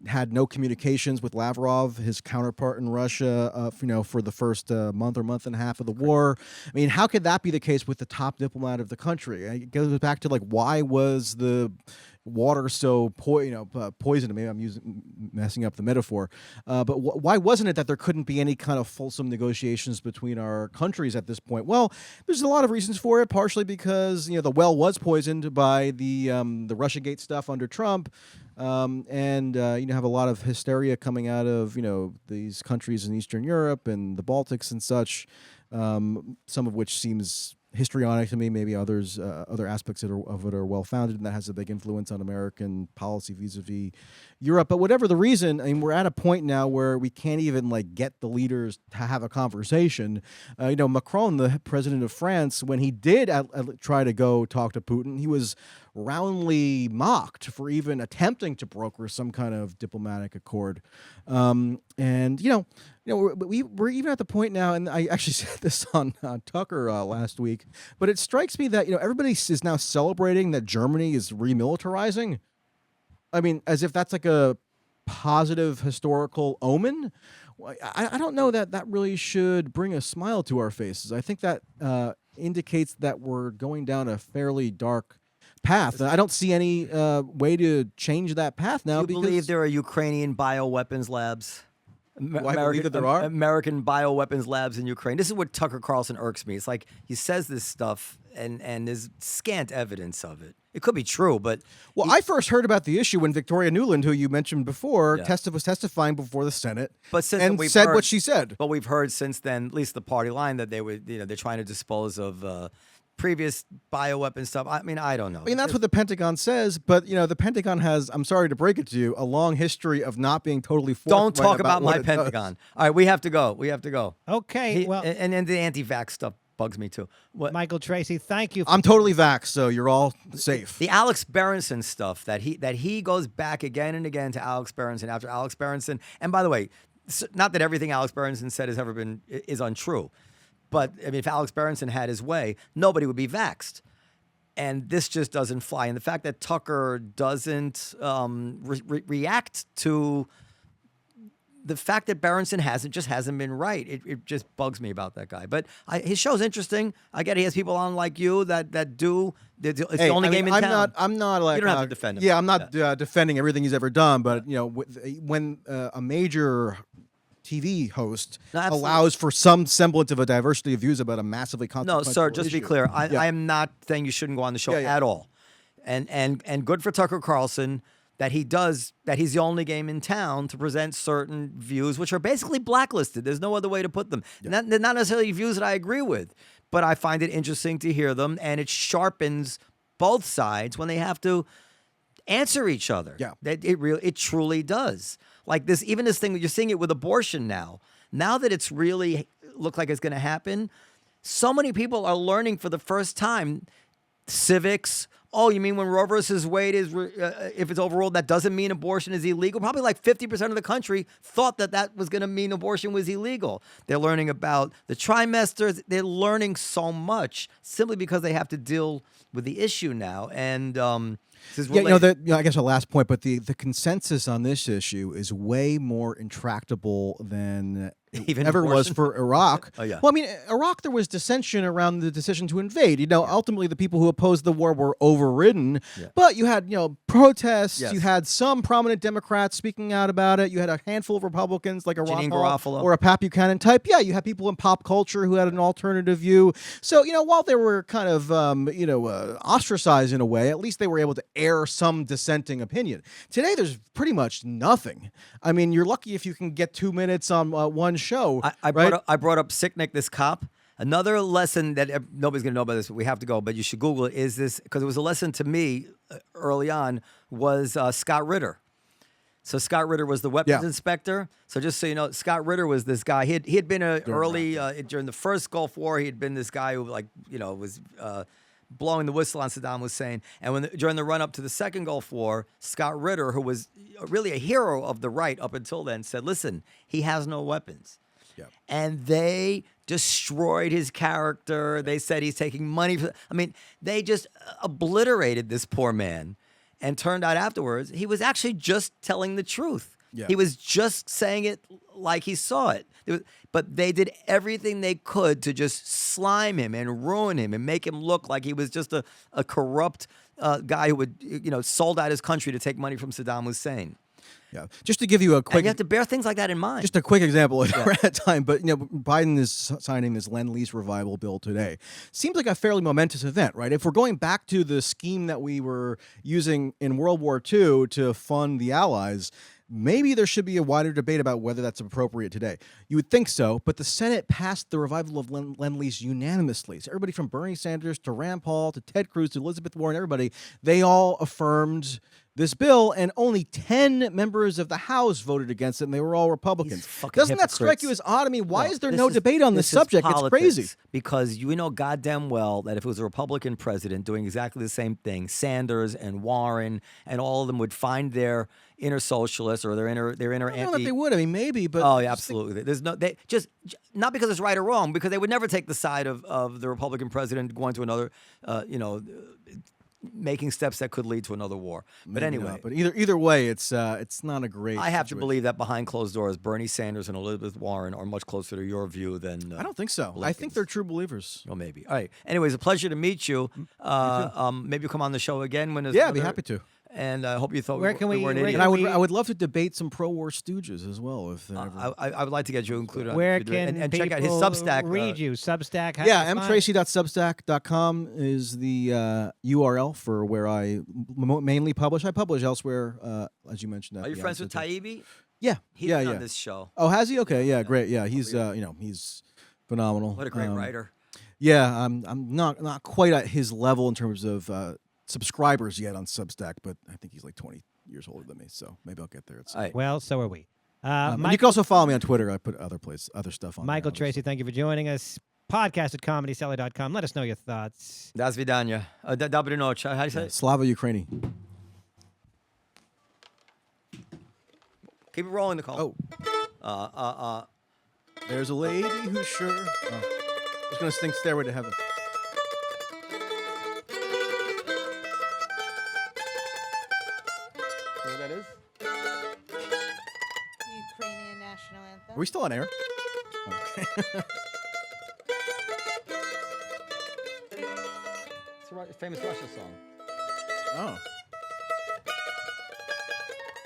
had no communications with Lavrov, his counterpart in Russia, for the first month or month and a half of the war. I mean, how could that be the case with the top diplomat of the country? It goes back to, why was the water so poisoned? Maybe I'm messing up the metaphor, but why wasn't it that there couldn't be any kind of fulsome negotiations between our countries at this point? Well, there's a lot of reasons for it. Partially because the well was poisoned by the Russiagate stuff under Trump, and have a lot of hysteria coming out of these countries in Eastern Europe and the Baltics and such, some of which seems histrionic to me. Maybe other aspects of it are well founded, and that has a big influence on American policy vis-a-vis Europe. But whatever the reason, I mean, we're at a point now where we can't even get the leaders to have a conversation. Macron, the president of France, when he did try to go talk to Putin, he was roundly mocked for even attempting to broker some kind of diplomatic accord. We're even at the point now, and I actually said this on Tucker last week, but it strikes me that everybody is now celebrating that Germany is remilitarizing. I mean, as if that's a positive historical omen. I don't know that really should bring a smile to our faces. I think that indicates that we're going down a fairly dark path. I don't see any way to change that path now. Do you believe there are Ukrainian bioweapons labs? Why I believe that there are? American bioweapons labs in Ukraine. This is what Tucker Carlson irks me. It's like he says this stuff and there's scant evidence of it. It could be true, but Well, I first heard about the issue when Victoria Nuland, who you mentioned before, Yeah. was testifying before the Senate, But since then and we've said heard- what she said. But we've heard since then, at least the party line, that they would, they're trying to dispose of previous bioweapon stuff. I mean, I don't know. I mean, that's what the Pentagon says, but the Pentagon has, I'm sorry to break it to you, a long history of not being totally Don't forthright talk about what my it does. Pentagon. All right, we have to go. Okay, well, and the anti-vax stuff bugs me too. What? Michael Tracey, thank you. I'm totally vaxxed, so you're all safe. The Alex Berenson stuff that he goes back again and again to Alex Berenson after Alex Berenson. And by the way, not that everything Alex Berenson said is untrue, but I mean, if Alex Berenson had his way, nobody would be vaxxed. And this just doesn't fly. And the fact that Tucker doesn't react to the fact that Berenson hasn't been right. It just bugs me about that guy. But his show's interesting. I get he has people on like you that do. It's the only game in town. I'm not like You don't have to defend him. Yeah, I'm not defending everything he's ever done, but when a major TV host No, absolutely. allows for some semblance of a diversity of views about a massively No, consequential sir, just to be issue. clear, I Yeah. am not saying you shouldn't go on the show Yeah. at all. And good for Tucker Carlson that he's the only game in town to present certain views which are basically blacklisted. There's no other way to put them. They're not necessarily views that I agree with, but I find it interesting to hear them, and it sharpens both sides when they have to answer each other. Yeah. It truly does. Like this, even this thing that you're seeing it with abortion now. Now that it's really looked like it's going to happen, so many people are learning for the first time civics. Oh, you mean when Roe versus Wade is if it's overruled, that doesn't mean abortion is illegal? Probably like 50% of the country thought that was going to mean abortion was illegal. They're learning about the trimesters. They're learning so much simply because they have to deal with the issue now. And this is related. I guess a last point, but the consensus on this issue is way more intractable than it Even ever was abortion? for Iraq. Oh, yeah. Well, I mean, Iraq, there was dissension around the decision to invade. Ultimately, the people who opposed the war were overridden. Yeah. But you had, protests. Yes. You had some prominent Democrats speaking out about it. You had a handful of Republicans like a Ron Janine Paul Garofalo. or a Pat Buchanan type. Yeah, you had people in pop culture who had an alternative view. So, while they were kind of, ostracized in a way, at least they were able to air some dissenting opinion. Today, there's pretty much nothing. I mean, you're lucky if you can get 2 minutes on one show. I right? brought up Sicknick, this cop. Another lesson that nobody's going to know about this, but we have to go, but you should Google it, is this, because it was a lesson to me early on, was Scott Ritter. So Scott Ritter was the weapons Yeah. inspector. So just so you know, Scott Ritter was this guy. He had been during the first Gulf War, he had been this guy who was blowing the whistle on Saddam Hussein. And during the run-up to the second Gulf War, Scott Ritter, who was really a hero of the right up until then, said, listen, he has no weapons. Yep. And they destroyed his character. They said he's taking money. They just obliterated this poor man. And turned out afterwards, he was actually just telling the truth. Yeah. He was just saying it like he saw it. But they did everything they could to just slime him and ruin him and make him look like he was just a corrupt guy who would, sold out his country to take money from Saddam Hussein. Yeah. Just to give you a And quick you have to bear things like that in mind. Just a quick example. We're at time, but Biden is signing this Lend-Lease revival bill today. Seems like a fairly momentous event, right? If we're going back to the scheme that we were using in World War II to fund the Allies, maybe there should be a wider debate about whether that's appropriate today. You would think so, but the Senate passed the revival of Lend-Lease unanimously. So everybody from Bernie Sanders to Rand Paul to Ted Cruz to Elizabeth Warren, everybody, they all affirmed this bill, and only 10 members of the House voted against it, and they were all Republicans. These fucking Doesn't that strike hypocrites. you as odd? I mean, why is there this no debate on this subject? It's politics, crazy. Because you know goddamn well that if it was a Republican president doing exactly the same thing, Sanders and Warren and all of them would find their inner socialists or their inner I don't know anti. that they would. I mean, maybe, but Oh, yeah, absolutely. There's no, they just not because it's right or wrong, because they would never take the side of the Republican president going to another, making steps that could lead to another war. But maybe anyway, not. But either way, it's not a great. I have to situation. believe that behind closed doors, Bernie Sanders and Elizabeth Warren are much closer to your view than. I don't think so. I think Lincoln's. they're true believers. Well, maybe. All right. Anyways, a pleasure to meet you. Maybe you'll come on the show again when there's Yeah, I'd be another- happy to. and I hope you thought Where we, can we we- weren't where idiots. And can I would love to debate some pro-war stooges as well if they're ever. I would like to get you included. on Where if you do it. can and check out his people Substack. read you? Substack. Yeah, mtracy.substack.com is the URL for where I mainly publish. I publish elsewhere, as you mentioned. Are you friends with Taibbi? Yeah, He's yeah, been yeah. on this show. Oh, has he? Okay, yeah, great. Yeah, he's he's phenomenal. What a great writer. Yeah, I'm not quite at his level in terms of subscribers yet on Substack, but I think he's like 20 years older than me, so maybe I'll get there. All right. Well, so are we. And you Michael, can also follow me on Twitter. I put other stuff on. Michael there, Tracey, thank you for joining us. Podcast at comedycellar.com. Let us know your thoughts. Das vidanya. Dobry noc. How do you say obviously. it? Slava Ukraini. Keep it rolling, Nicole. Oh, there's a lady who's sure. Oh. Just gonna sing "Stairway to Heaven." You know what that is? Ukrainian national anthem. Are we still on air? Okay. It's a famous Russian song. Oh.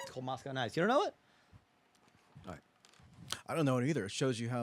It's called Moscow Nights. You don't know it? I don't know it either. It shows you how